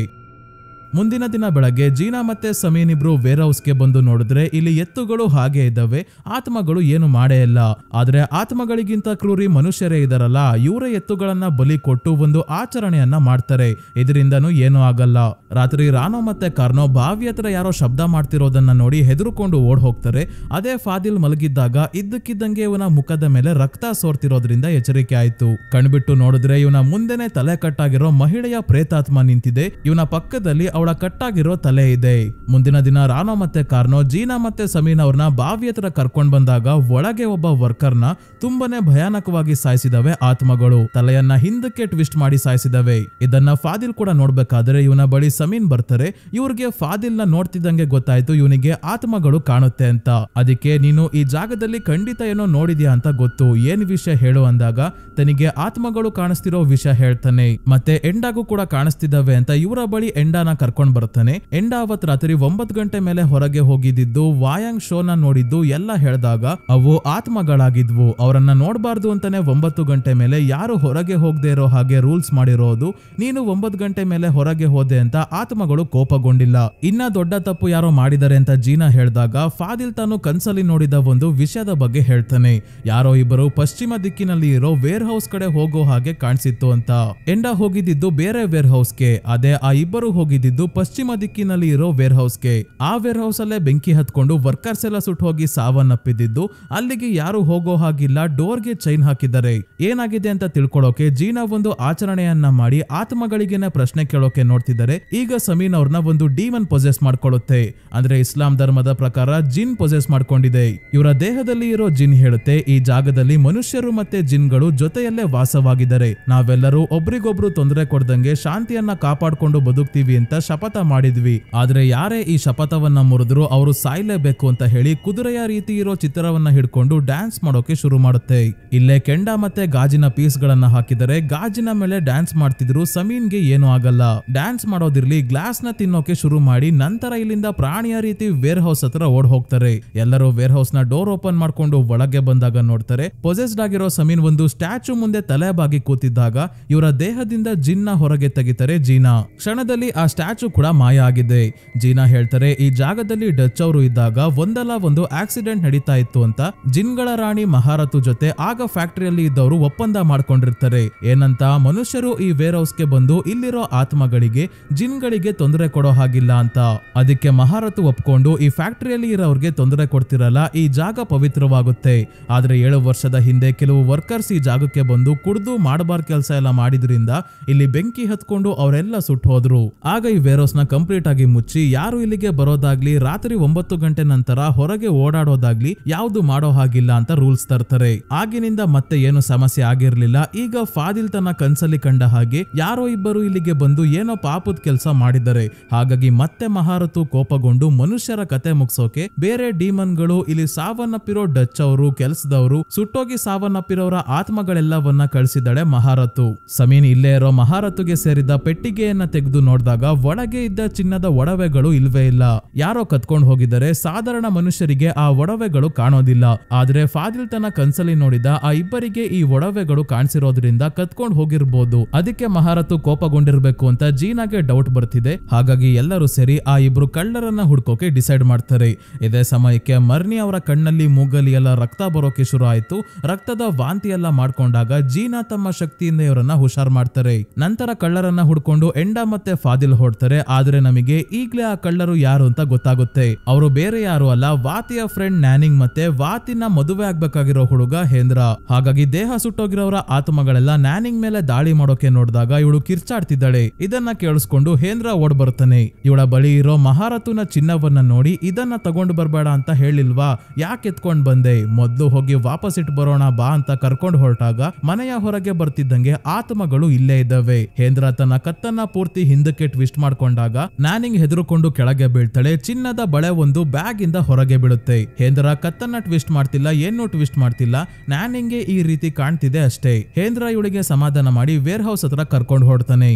ಮುಂದಿನ ದಿನ ಬೆಳಗ್ಗೆ ಜೀನಾ ಮತ್ತೆ ಸಮೀನ್ ಇಬ್ರು ವೇರ್ ಹೌಸ್ಗೆ ಬಂದು ನೋಡಿದ್ರೆ ಇಲ್ಲಿ ಎತ್ತುಗಳು ಹಾಗೆ ಇದ್ದಾವೆ, ಆತ್ಮಗಳು ಏನು ಮಾಡೇ ಇಲ್ಲ. ಆದ್ರೆ ಆತ್ಮಗಳಿಗಿಂತ ಕ್ರೂರಿ ಮನುಷ್ಯರೇ ಇದಾರಲ್ಲ, ಇವರೇ ಎತ್ತುಗಳನ್ನ ಬಲಿ ಕೊಟ್ಟು ಒಂದು ಆಚರಣೆಯನ್ನ ಮಾಡ್ತಾರೆ. ಇದರಿಂದನೂ ಏನೂ ಆಗಲ್ಲ. ರಾತ್ರಿ ರಾನೋ ಮತ್ತೆ ಕಾರ್ನೋ ಬಾವಿ ಹತ್ರ ಯಾರೋ ಶಬ್ದ ಮಾಡ್ತಿರೋದನ್ನ ನೋಡಿ ಹೆದರ್ಕೊಂಡು ಓಡ್ ಹೋಗ್ತಾರೆ. ಅದೇ ಫಾದಿಲ್ ಮಲಗಿದ್ದಾಗ ಇದ್ದಕ್ಕಿದ್ದಂಗೆ ಇವನ ಮುಖದ ಮೇಲೆ ರಕ್ತ ಸೋರ್ತಿರೋದ್ರಿಂದ ಎಚ್ಚರಿಕೆ ಆಯ್ತು. ಕಣ್ಬಿಟ್ಟು ನೋಡಿದ್ರೆ ಇವನ ಮುಂದೆನೆ ತಲೆ ಕಟ್ಟಾಗಿರೋ ಮಹಿಳೆಯ ಪ್ರೇತಾತ್ಮ ನಿಂತಿದೆ. ಇವನ ಪಕ್ಕದಲ್ಲಿ ಅವಳ ಕಟ್ಟಾಗಿರೋ ತಲೆ ಇದೆ. ಮುಂದಿನ ದಿನ ರಾನೋ ಮತ್ತೆ ಕಾರ್ನೋ ಜೀನಾ ಮತ್ತೆ ಸಮೀನ್ ಅವ್ರನ್ನ ಬಾವಿ ಹತ್ರ ಕರ್ಕೊಂಡ್ ಬಂದಾಗ ಒಳಗೆ ಒಬ್ಬ ವರ್ಕರ್ನ ತುಂಬಾನೇ ಭಯಾನಕವಾಗಿ ಸಾಯಿಸಿದವೆ ಆತ್ಮಗಳು. ತಲೆಯನ್ನ ಹಿಂದಕ್ಕೆ ಟ್ವಿಸ್ಟ್ ಮಾಡಿ ಸಾಯಿಸಿದವೆ. ಇದನ್ನ ಫಾದಿಲ್ ಕೂಡ ನೋಡ್ಬೇಕಾದ್ರೆ ಇವನ ಬಳಿ ಸಮೀನ್ ಬರ್ತಾರೆ. ಇವ್ರಿಗೆ ಫಾದಿಲ್ ನ ನೋಡ್ತಿದ್ದಂಗೆ ಗೊತ್ತಾಯ್ತು ಇವನಿಗೆ ಆತ್ಮಗಳು ಕಾಣುತ್ತೆ ಅಂತ. ಅದಕ್ಕೆ ನೀನು ಈ ಜಾಗದಲ್ಲಿ ಖಂಡಿತ ಏನೋ ನೋಡಿದ್ಯಾ ಅಂತ ಗೊತ್ತು, ಏನ್ ವಿಷಯ ಹೇಳು ಅಂದಾಗ ತನಿಗೆ ಆತ್ಮಗಳು ಕಾಣಿಸ್ತಿರೋ ವಿಷಯ ಹೇಳ್ತಾನೆ. ಮತ್ತೆ ಎಂಡಾಗೂ ಕೂಡ ಕಾಣಿಸ್ತಿದ್ದಾವೆ ಅಂತ ಇವರ ಬಳಿ ಎಂಡಾನ ಕರ್ಕೊಂಡ್ ಬರ್ತಾನೆ. ಎಂಡ ಅವತ್ ರಾತ್ರಿ 9 ಗಂಟೆ ಮೇಲೆ ಹೊರಗೆ ಹೋಗಿದ್ದು ವಾಯಾಂಗ್ ಶೋನ ನೋಡಿದ್ದು ಎಲ್ಲ ಹೇಳ್ದಾಗ ಅವು ಆತ್ಮಗಳಾಗಿದ್ವು. ಅವರನ್ನ ನೋಡಬಾರ್ದು ಅಂತಾನೆ 9 ಗಂಟೆ ಮೇಲೆ ಯಾರು ಹೊರಗೆ ಹೋಗದೆ ಇರೋ ಹಾಗೆ ರೂಲ್ಸ್ ಮಾಡಿರೋದು. ನೀನು 9 ಗಂಟೆ ಮೇಲೆ ಹೊರಗೆ ಹೋದೆ ಅಂತ ಆತ್ಮಗಳು ಕೋಪಗೊಂಡಿಲ್ಲ. ಇನ್ನ ದೊಡ್ಡ ತಪ್ಪು ಯಾರೋ ಮಾಡಿದ್ದಾರೆ ಅಂತ ಜೀನಾ ಹೇಳಿದಾಗ ಫಾದಿಲ್ ತಾನು ಕನ್ಸಲ್ಲಿ ನೋಡಿದ ಒಂದು ವಿಷಯದ ಬಗ್ಗೆ ಹೇಳ್ತಾನೆ. ಯಾರೋ ಇಬ್ಬರು ಪಶ್ಚಿಮ ದಿಕ್ಕಿನಲ್ಲಿ ಇರೋ ವೇರ್ ಹೌಸ್ ಕಡೆ ಹೋಗೋ ಹಾಗೆ ಕಾಣಿಸಿತ್ತು ಅಂತ. ಎಂಡ ಹೋಗಿದ್ದು ಬೇರೆ ವೇರ್ ಹೌಸ್ಗೆ, ಅದೇ ಆ ಇಬ್ಬರು ಹೋಗಿದ್ದು ಪಶ್ಚಿಮ ದಿಕ್ಕಿನಲ್ಲಿ ಇರೋ ವೇರ್ ಹೌಸ್ಗೆ. ಆ ವೇರ್ ಹೌಸ್ ಅಲ್ಲೇ ಬೆಂಕಿ ಹತ್ಕೊಂಡು ವರ್ಕರ್ಸ್ ಎಲ್ಲ ಸುಟ್ಟು ಹೋಗಿ ಸಾವನ್ನಪ್ಪಿದ್ದು. ಅಲ್ಲಿಗೆ ಯಾರು ಹೋಗೋ ಹಾಗಿಲ್ಲ, ಡೋರ್ಗೆ ಚೈನ್ ಹಾಕಿದ್ದಾರೆ. ಏನಾಗಿದೆ ಅಂತ ತಿಳ್ಕೊಳ್ಳೋಕೆ ಜೀನಾ ಒಂದು ಆಚರಣೆಯನ್ನ ಮಾಡಿ ಆತ್ಮಗಳಿಗೇನೆ ಪ್ರಶ್ನೆ ಕೇಳೋಕೆ ನೋಡ್ತಿದ್ದಾರೆ. ಈಗ ಸಮೀನ್ ಅವ್ರನ್ನ ಒಂದು ಡೀಮನ್ ಪೊಸೆಸ್ ಮಾಡ್ಕೊಳ್ಳುತ್ತೆ. ಅಂದ್ರೆ ಇಸ್ಲಾಂ ಧರ್ಮದ ಪ್ರಕಾರ ಜಿನ್ ಪೊಸೆಸ್ ಮಾಡ್ಕೊಂಡಿದೆ. ಇವರ ದೇಹದಲ್ಲಿ ಇರೋ ಜಿನ್ ಹೇಳುತ್ತೆ, ಈ ಜಾಗದಲ್ಲಿ ಮನುಷ್ಯರು ಮತ್ತೆ ಜಿನ್ಗಳು ಜೊತೆಯಲ್ಲೇ ವಾಸವಾಗಿದ್ದಾರೆ. ನಾವೆಲ್ಲರೂ ಒಬ್ರಿಗೊಬ್ರು ತೊಂದರೆ ಕೊಡ್ದಂಗೆ ಶಾಂತಿಯನ್ನ ಕಾಪಾಡ್ಕೊಂಡು ಬದುಕ್ತೀವಿ ಅಂತ ಶಪಥ ಮಾಡಿದ್ವಿ. ಆದ್ರೆ ಯಾರೇ ಈ ಶಪಥವನ್ನ ಮುರಿದ್ರು ಅವರು ಸಾಯ್ಲೇಬೇಕು ಅಂತ ಹೇಳಿ ಕುದುರೆಯ ರೀತಿ ಇರೋ ಚಿತ್ರವನ್ನ ಹಿಡ್ಕೊಂಡು ಡ್ಯಾನ್ಸ್ ಮಾಡೋಕೆ ಶುರು ಮಾಡುತ್ತೆ. ಇಲ್ಲೇ ಕೆಂಡ ಮತ್ತೆ ಗಾಜಿನ ಪೀಸ್ ಗಳನ್ನ ಹಾಕಿದರೆ ಗಾಜಿನ ಮೇಲೆ ಡ್ಯಾನ್ಸ್ ಮಾಡ್ತಿದ್ರು. ಸಮೀನ್ಗೆ ಏನು ಆಗಲ್ಲ. ಡ್ಯಾನ್ಸ್ ಮಾಡೋದಿರ್ಲಿ, ಗ್ಲಾಸ್ ನ ತಿನ್ನೋಕೆ ಶುರು ಮಾಡಿ ನಂತರ ಇಲ್ಲಿಂದ ಪ್ರಾಣಿಯ ರೀತಿ ವೇರ್ ಹೌಸ್ ಹತ್ರ ಓಡ್ ಹೋಗ್ತಾರೆ. ಎಲ್ಲರೂ ವೇರ್ ಹೌಸ್ ನ ಡೋರ್ ಓಪನ್ ಮಾಡ್ಕೊಂಡು ಒಳಗೆ ಬಂದಾಗ ನೋಡ್ತಾರೆ ಪೊಸೆಸ್ಡ್ ಆಗಿರೋ ಸಮೀನ್ ಒಂದು ಸ್ಟ್ಯಾಚು ಮುಂದೆ ತಲೆ ಬಾಗಿ ಕೂತಿದ್ದಾಗ ಇವರ ದೇಹದಿಂದ ಜಿನ್ನ ಹೊರಗೆ ತೆಗಿತಾರೆ ಜೀನಾ. ಕ್ಷಣದಲ್ಲಿ ಆ ಸ್ಟ್ಯಾಚು ಕೂಡ ಮಾಯ ಆಗಿದೆ. ಜೀನಾ ಹೇಳ್ತಾರೆ, ಈ ಜಾಗದಲ್ಲಿ ಡಚ್ ಅವರು ಇದ್ದಾಗ ಒಂದಲ್ಲ ಒಂದು ಆಕ್ಸಿಡೆಂಟ್ ನಡೀತಾ ಇತ್ತು ಅಂತ. ಜಿನ್ಗಳ ರಾಣಿ ಮಹಾರತು ಜೊತೆ ಆಗ ಫ್ಯಾಕ್ಟರಿಯಲ್ಲಿ ಇದ್ದವರು ಒಪ್ಪಂದ ಮಾಡ್ಕೊಂಡಿರ್ತಾರೆ. ಏನಂತ, ಮನುಷ್ಯರು ಈ ವೇರ್ ಹೌಸ್ಗೆ ಬಂದು ಇಲ್ಲಿರೋ ಆತ್ಮಗಳಿಗೆ ಜಿನ್ಗಳಿಗೆ ತೊಂದರೆ ಕೊಡೋ ಹಾಗಿಲ್ಲ ಅಂತ. ಅದಕ್ಕೆ ಮಹಾರತು ಒಪ್ಕೊಂಡು ಈ ಫ್ಯಾಕ್ಟರಿಯಲ್ಲಿ ಇರೋರ್ಗೆ ತೊಂದರೆ ಕೊಡ್ತಿರಲ್ಲ, ಈ ಜಾಗ ಪವಿತ್ರವಾಗುತ್ತೆ. ಆದ್ರೆ 7 ವರ್ಷದ ಹಿಂದೆ ಕೆಲವು ವರ್ಕರ್ಸ್ ಈ ಜಾಗಕ್ಕೆ ಬಂದು ಕುಡ್ದು ಮಾಡಬಾರ್ ಕೆಲಸ ಎಲ್ಲ ಮಾಡಿದ್ರಿಂದ ಇಲ್ಲಿ ಬೆಂಕಿ ಹತ್ಕೊಂಡು ಅವರೆಲ್ಲ ಸುಟ್ಟು ಹೋದ್ರು. ಆಗ ಈ ವೇರ್ ಹೌಸ್ ನ ಕಂಪ್ಲೀಟ್ ಆಗಿ ಮುಚ್ಚಿ ಯಾರು ಇಲ್ಲಿಗೆ ಬರೋದಾಗ್ಲಿ, ರಾತ್ರಿ 9 ಗಂಟೆ ನಂತರ ಹೊರಗೆ ಓಡಾಡೋದಾಗ್ಲಿ ಯಾವ್ದು ಮಾಡೋ ಹಾಗಿಲ್ಲ ಅಂತ ರೂಲ್ಸ್ ತರ್ತಾರೆ. ಆಗಿನಿಂದ ಮತ್ತೆ ಏನು ಸಮಸ್ಯೆ ಆಗಿರ್ಲಿಲ್ಲ. ಈಗ ಫಾದಿಲ್ ತನ್ನ ಕನ್ಸಲ್ಲಿ ಕಂಡ ಹಾಗೆ ಯಾರೋ ಇಬ್ಬರು ಇಲ್ಲಿಗೆ ಬಂದು ಏನೋ ಪಾಪದ ಕೆಲಸ ಮಾಡಿದ್ದಾರೆ. ಹಾಗಾಗಿ ಮತ್ತೆ ಮಹಾರತು ಕೋಪಗೊಂಡು ಮನುಷ್ಯರ ಕತೆ ಮುಗಿಸೋಕೆ ಬೇರೆ ಡೀಮನ್ಗಳು, ಇಲ್ಲಿ ಸಾವನ್ನಪ್ಪಿರೋ ಡಚ್ ಅವರು, ಕೆಲಸದವರು, ಸುಟ್ಟೋಗಿ ಸಾವನ್ನಪ್ಪಿರೋರ ಆತ್ಮಗಳೆಲ್ಲವನ್ನ ಕಳಿಸಿದಾಳೆ ಮಹಾರತು. ಸಮೀನ್ ಇಲ್ಲೇ ಇರೋ ಮಹಾರತುಗೆ ಸೇರಿದ ಪೆಟ್ಟಿಗೆಯನ್ನ ತೆಗೆದು ನೋಡಿದಾಗ ಒಳಗೆ ಇದ್ದ ಚಿನ್ನದ ಒಡವೆಗಳು ಇಲ್ವೇ ಇಲ್ಲ. ಯಾರೋ ಕತ್ಕೊಂಡು ಹೋಗಿದ್ದಾರೆ. ಸಾಧಾರಣ ಮನುಷ್ಯರಿಗೆ ಆ ಒಡವೆಗಳು ಕಾಣೋದಿಲ್ಲ. ಆದ್ರೆ ಫಾದಿಲ್ ತನ್ನ ಕನ್ಸಲ್ಲಿ ನೋಡಿದ ಆ ಇಬ್ಬರಿಗೆ ಈ ಒಡವೆಗಳು ಕಾಣಿಸಿರೋದ್ರಿಂದ ಕತ್ಕೊಂಡು ಹೋಗಿರ್ಬೋದು. ಅದಕ್ಕೆ ಮಹಾರತು ಕೋಪಗೊಂಡಿರ್ಬೇಕು ಅಂತ ಜೀನಾಗೆ ಡೌಟ್ ಬರ್ತಿದೆ. ಹಾಗಾಗಿ ಎಲ್ಲರೂ ಸೇರಿ ಆ ಇಬ್ರು ಕಳ್ಳರನ್ನ ಹುಡ್ಕೋಕೆ ಡಿಸೈಡ್ ಮಾಡ್ತಾರೆ. ಇದೇ ಸಮಯಕ್ಕೆ ಮರ್ನಿ ಅವರ ಕಣ್ಣಲ್ಲಿ ಮೂಗಲಿ ಎಲ್ಲ ರಕ್ತ ಬರೋಕೆ ಶುರು ಆಯ್ತು. ರಕ್ತದ ವಾಂತಿ ಎಲ್ಲ ಮಾಡ್ಕೊಂಡಾಗ ಜೀನಾ ತಮ್ಮ ಶಕ್ತಿಯಿಂದ ಇವರನ್ನ ಹುಷಾರ್ ಮಾಡ್ತಾರೆ. ನಂತರ ಕಳ್ಳರನ್ನ ಹುಡ್ಕೊಂಡು ಎಂಡ ಮತ್ತೆ ಫಾದಿಲ್ ಹೊಡ್ತಾರೆ. ಆದ್ರೆ ನಮಗೆ ಈಗ್ಲೇ ಆ ಕಳ್ಳರು ಯಾರು ಅಂತ ಗೊತ್ತಾಗುತ್ತೆ. ಅವರು ಬೇರೆ ಯಾರು ಅಲ್ಲ, ವಾತಿಯ ಫ್ರೆಂಡ್ ನ್ಯಾನಿಂಗ್ ಮತ್ತೆ ವಾತಿನ ಮದುವೆ ಆಗ್ಬೇಕಾಗಿರೋ ಹುಡುಗ ಹೇಂದ್ರ. ಹಾಗಾಗಿ ದೇಹ ಸುಟ್ಟೋಗಿರೋರ ಆತ್ಮಗಳೆಲ್ಲ ನ್ಯಾನಿಂಗ್ ಮೇಲೆ ದಾಳಿ ಮಾಡೋಕೆ ನೋಡಿದಾಗ ಇವಳು ಕಿರ್ಚಾಡ್ತಿದ್ದಾಳೆ. ಇದನ್ನ ಕೇಳಿಸ್ಕೊಂಡು ಹೇಂದ್ರ ಓಡ್ ಬರ್ತಾನೆ. ಇವಳ ಬಳಿ ಇರೋ ಮಹಾರತುನ ಚಿನ್ನವನ್ನ ನೋಡಿ ಇದನ್ನ ತಗೊಂಡು ಬರ್ಬೇಡ ಅಂತ ಹೇಳಿಲ್ವಾ, ಯಾಕೆ ಎತ್ಕೊಂಡ್ ಬಂದೆ, ಮೊದ್ಲು ಹೋಗಿ ವಾಪಸ್ ಇಟ್ಟು ಬರೋಣ ಬಾ ಅಂತ ಕರ್ಕೊಂಡು ಹೊರಟಾಗ ಮನೆಯ ಹೊರಗೆ ಬರ್ತಿದ್ದಂಗೆ ಆತ್ಮಗಳು ಇಲ್ಲೇ ಇದ್ದಾವೆ. ಹೇಂದ್ರ ತನ್ನ ಕತ್ತನ್ನ ಪೂರ್ತಿ ಹಿಂದಕ್ಕೆ ಟ್ವಿಸ್ಟ್ ಮಾಡ್ಕೊಂಡಾಗ ನ್ಯಾನಿಂಗ್ ಹೆದರುಕೊಂಡು ಕೆಳಗೆ ಬೀಳ್ತಾಳೆ. ಚಿನ್ನದ ಬಳೆ ಒಂದು ಬ್ಯಾಗ್ ಇಂದ ಹೊರಗೆ ಬೀಳುತ್ತೆ. ಹೇಂದ್ರ ಕತ್ತನ್ನ ಟ್ವಿಸ್ಟ್ ಮಾಡ್ತಿಲ್ಲ, ಏನು ಟ್ವಿಸ್ಟ್ ಮಾಡ್ತಿಲ್ಲ, ನ್ಯಾನಿಂಗ್ಗೆ ಈ ರೀತಿ ಕಾಣ್ತಿದೆ ಅಷ್ಟೇ. ಹೇಂದ್ರ ಇವಳಿಗೆ ಸಮಾಧಾನ ಮಾಡಿ ವೇರ್ ಹೌಸ್ ಹತ್ರ ಕರ್ಕೊಂಡು ಹೊರಡ್ತಾನೆ.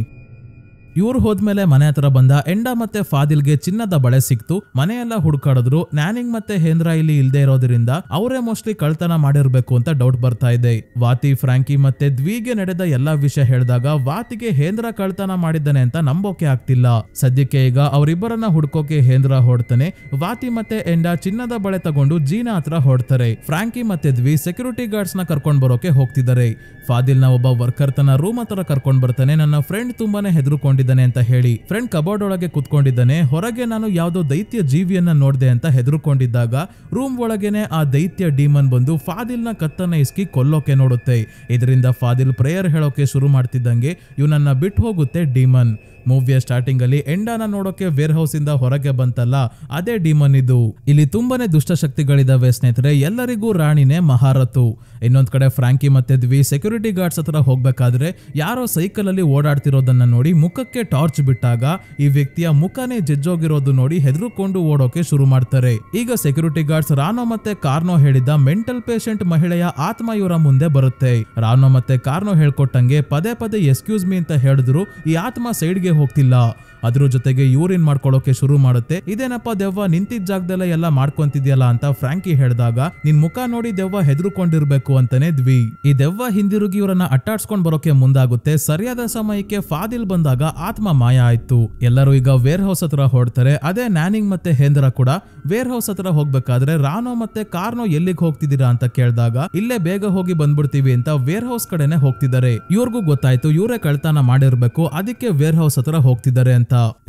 ಇವ್ರು ಹೋದ್ಮೇಲೆ ಮನೆ ಹತ್ರ ಬಂದ ಎಂಡಾ ಮತ್ತೆ ಫಾದಿಲ್ಗೆ ಚಿನ್ನದ ಬಳೆ ಸಿಕ್ತು. ಮನೆಯೆಲ್ಲ ಹುಡುಕಾಡಿದ್ರು. ನ್ಯಾನಿಂಗ್ ಮತ್ತೆ ಹೇಂದ್ರಾ ಇಲ್ಲಿ ಇಲ್ದೇ ಇರೋದ್ರಿಂದ ಅವರೇ ಮೋಸ್ಟ್ಲಿ ಕಳ್ತನ ಮಾಡಿರ್ಬೇಕು ಅಂತ ಡೌಟ್ ಬರ್ತಾ ಇದೆ. ವಾತಿ, ಫ್ರಾಂಕಿ ಮತ್ತೆ ದ್ವಿಗೆ ನಡೆದ ಎಲ್ಲಾ ವಿಷಯ ಹೇಳಿದಾಗ ವಾತಿಗೆ ಹೇಂದ್ರಾ ಕಳ್ತನ ಮಾಡಿದ್ದಾನೆ ಅಂತ ನಂಬೋಕೆ ಆಗ್ತಿಲ್ಲ. ಸದ್ಯಕ್ಕೆ ಈಗ ಅವರಿಬ್ಬರನ್ನ ಹುಡ್ಕೋಕೆ ಹೇಂದ್ರಾ ಹೊಡ್ತಾನೆ. ವಾತಿ ಮತ್ತೆ ಎಂಡಾ ಚಿನ್ನದ ಬಳೆ ತಗೊಂಡು ಜೀನಾ ಹತ್ರ ಹೊಡ್ತಾರೆ. ಫ್ರಾಂಕಿ ಮತ್ತೆ ದ್ವಿ ಸೆಕ್ಯೂರಿಟಿ ಗಾರ್ಡ್ಸ್ ನ ಕರ್ಕೊಂಡ್ ಬರೋಕೆ ಹೋಗ್ತಿದ್ದಾರೆ. ಫಾದಿಲ್ ನ ಒಬ್ಬ ವರ್ಕರ್ ತನ್ನ ರೂಮ್ ಹತ್ರ ಕರ್ಕೊಂಡ್ ಬರ್ತಾನೆ. ನನ್ನ ಫ್ರೆಂಡ್ ತುಂಬಾನೇ ಹೆದರ್ಕೊಂಡಿದ್ದಾನೆ ಅಂತ ಹೇಳಿ. ಫ್ರೆಂಡ್ ಕಬೋರ್ಡ್ ಒಳಗೆ ಕುತ್ಕೊಂಡಿದ್ದಾನೆ. ಹೊರಗೆ ನಾನು ಯಾವ್ದೋ ದೈತ್ಯ ಜೀವಿಯನ್ನ ನೋಡ್ದೆ ಅಂತ ಹೆದರ್ಕೊಂಡಿದ್ದಾಗ ರೂಮ್ ಒಳಗೇನೆ ಆ ದೈತ್ಯ ಡೀಮನ್ ಬಂದು ಫಾದಿಲ್ ನ ಕತ್ತನ್ನ ಇಸ್ಕಿ ಕೊಲ್ಲೋಕೆ ನೋಡುತ್ತೆ. ಇದರಿಂದ ಫಾದಿಲ್ ಪ್ರೇಯರ್ ಹೇಳೋಕೆ ಶುರು ಮಾಡ್ತಿದ್ದಂಗೆ ಇವನನ್ನ ಬಿಟ್ಟು ಹೋಗುತ್ತೆ ಡೀಮನ್. ಮೂವಿಯ ಸ್ಟಾರ್ಟಿಂಗ್ ಅಲ್ಲಿ ಎಂಡಾನ ನೋಡೋಕೆ ವೇರ್ ಹೌಸ್ ಇಂದ ಹೊರಗೆ ಬಂತಲ್ಲ, ಅದೇ ಡೀಮನ್ ಇದು. ಇಲ್ಲಿ ತುಂಬಾನೇ ದುಷ್ಟಶಕ್ತಿಗಳಿದಾವೆ ಸ್ನೇಹಿತರೆ. ಎಲ್ಲರಿಗೂ ರಾಣಿನೇ ಮಹಾರತು. ಇನ್ನೊಂದ್ ಕಡೆ ಫ್ರಾಂಕಿ ಮತ್ತೆ ದ್ವಿ ಸೆಕ್ಯೂರಿಟಿ ಗಾರ್ಡ್ಸ್ ಹತ್ರ ಹೋಗ್ಬೇಕಾದ್ರೆ ಯಾರೋ ಸೈಕಲ್ ಅಲ್ಲಿ ಓಡಾಡ್ತಿರೋದನ್ನ ನೋಡಿ ಮುಖಕ್ಕೆ ಟಾರ್ಚ್ ಬಿಟ್ಟಾಗ ಈ ವ್ಯಕ್ತಿಯ ಮುಖನೇ ಜಜ್ಜೋಗಿರೋದು ನೋಡಿ ಹೆದರ್ಕೊಂಡು ಓಡೋಕೆ ಶುರು ಮಾಡ್ತಾರೆ. ಈಗ ಸೆಕ್ಯೂರಿಟಿ ಗಾರ್ಡ್ಸ್ ರಾನೋ ಮತ್ತೆ ಕಾರ್ನೋ ಹೇಳಿದ ಮೆಂಟಲ್ ಪೇಷಂಟ್ ಮಹಿಳೆಯ ಆತ್ಮ ಇವರ ಮುಂದೆ ಬರುತ್ತೆ. ರಾನೋ ಮತ್ತೆ ಕಾರ್ನೋ ಹೇಳ್ಕೊಟ್ಟಂಗೆ ಪದೇ ಪದೇ ಎಕ್ಸ್ಕ್ಯೂಸ್ ಮೀ ಅಂತ ಹೇಳಿದ್ರು ಈ ಆತ್ಮ ಸೈಡ್ಗೆ ಹೋಗ್ತಿಲ್ಲ. ಅದ್ರ ಜೊತೆಗೆ ಯೂರಿನ್ ಮಾಡ್ಕೊಳ್ಳೋಕೆ ಶುರು ಮಾಡುತ್ತೆ. ಇದೇನಪ್ಪ ದೆವ್ವ ನಿಂತಿದ್ದ ಜಾಗದಲ್ಲ ಎಲ್ಲ ಮಾಡ್ಕೊಂತಿದ್ಯಲ್ಲ ಅಂತ ಫ್ರಾಂಕಿ ಹೇಳಿದಾಗ ನಿನ್ ಮುಖ ನೋಡಿ ದೆವ್ವ ಹೆದರ್ಕೊಂಡಿರ್ಬೇಕು ಅಂತಾನೆ ದ್ವಿ. ಈ ದೆವ್ವ ಹಿಂದಿರುಗಿ ಇವರನ್ನ ಅಟ್ಟಾಡ್ಸ್ಕೊಂಡ್ ಬರೋಕೆ ಮುಂದಾಗುತ್ತೆ. ಸರಿಯಾದ ಸಮಯಕ್ಕೆ ಫಾದಿಲ್ ಬಂದಾಗ ಆತ್ಮ ಮಾಯ ಆಯ್ತು. ಎಲ್ಲರೂ ಈಗ ವೇರ್ ಹೌಸ್ ಹತ್ರ ಹೊಡ್ತಾರೆ. ಅದೇ ನ್ಯಾನಿಂಗ್ ಮತ್ತೆ ಹೇಂದ್ರಾ ಕೂಡ ವೇರ್ ಹೌಸ್ ಹತ್ರ ಹೋಗ್ಬೇಕಾದ್ರೆ ರಾನೋ ಮತ್ತೆ ಕಾರ್ನೋ ಎಲ್ಲಿಗೆ ಹೋಗ್ತಿದ್ದೀರಾ ಅಂತ ಕೇಳಿದಾಗ ಇಲ್ಲೇ ಬೇಗ ಹೋಗಿ ಬಂದ್ಬಿಡ್ತೀವಿ ಅಂತ ವೇರ್ ಹೌಸ್ ಕಡೆನೆ ಹೋಗ್ತಿದ್ದಾರೆ. ಇವ್ರಿಗೂ ಗೊತ್ತಾಯ್ತು ಇವರೇ ಕಳ್ತನ ಮಾಡಿರ್ಬೇಕು, ಅದಕ್ಕೆ ವೇರ್ ಹೌಸ್ ಹತ್ರ ಹೋಗ್ತಿದ್ದಾರೆ ಅಂತ.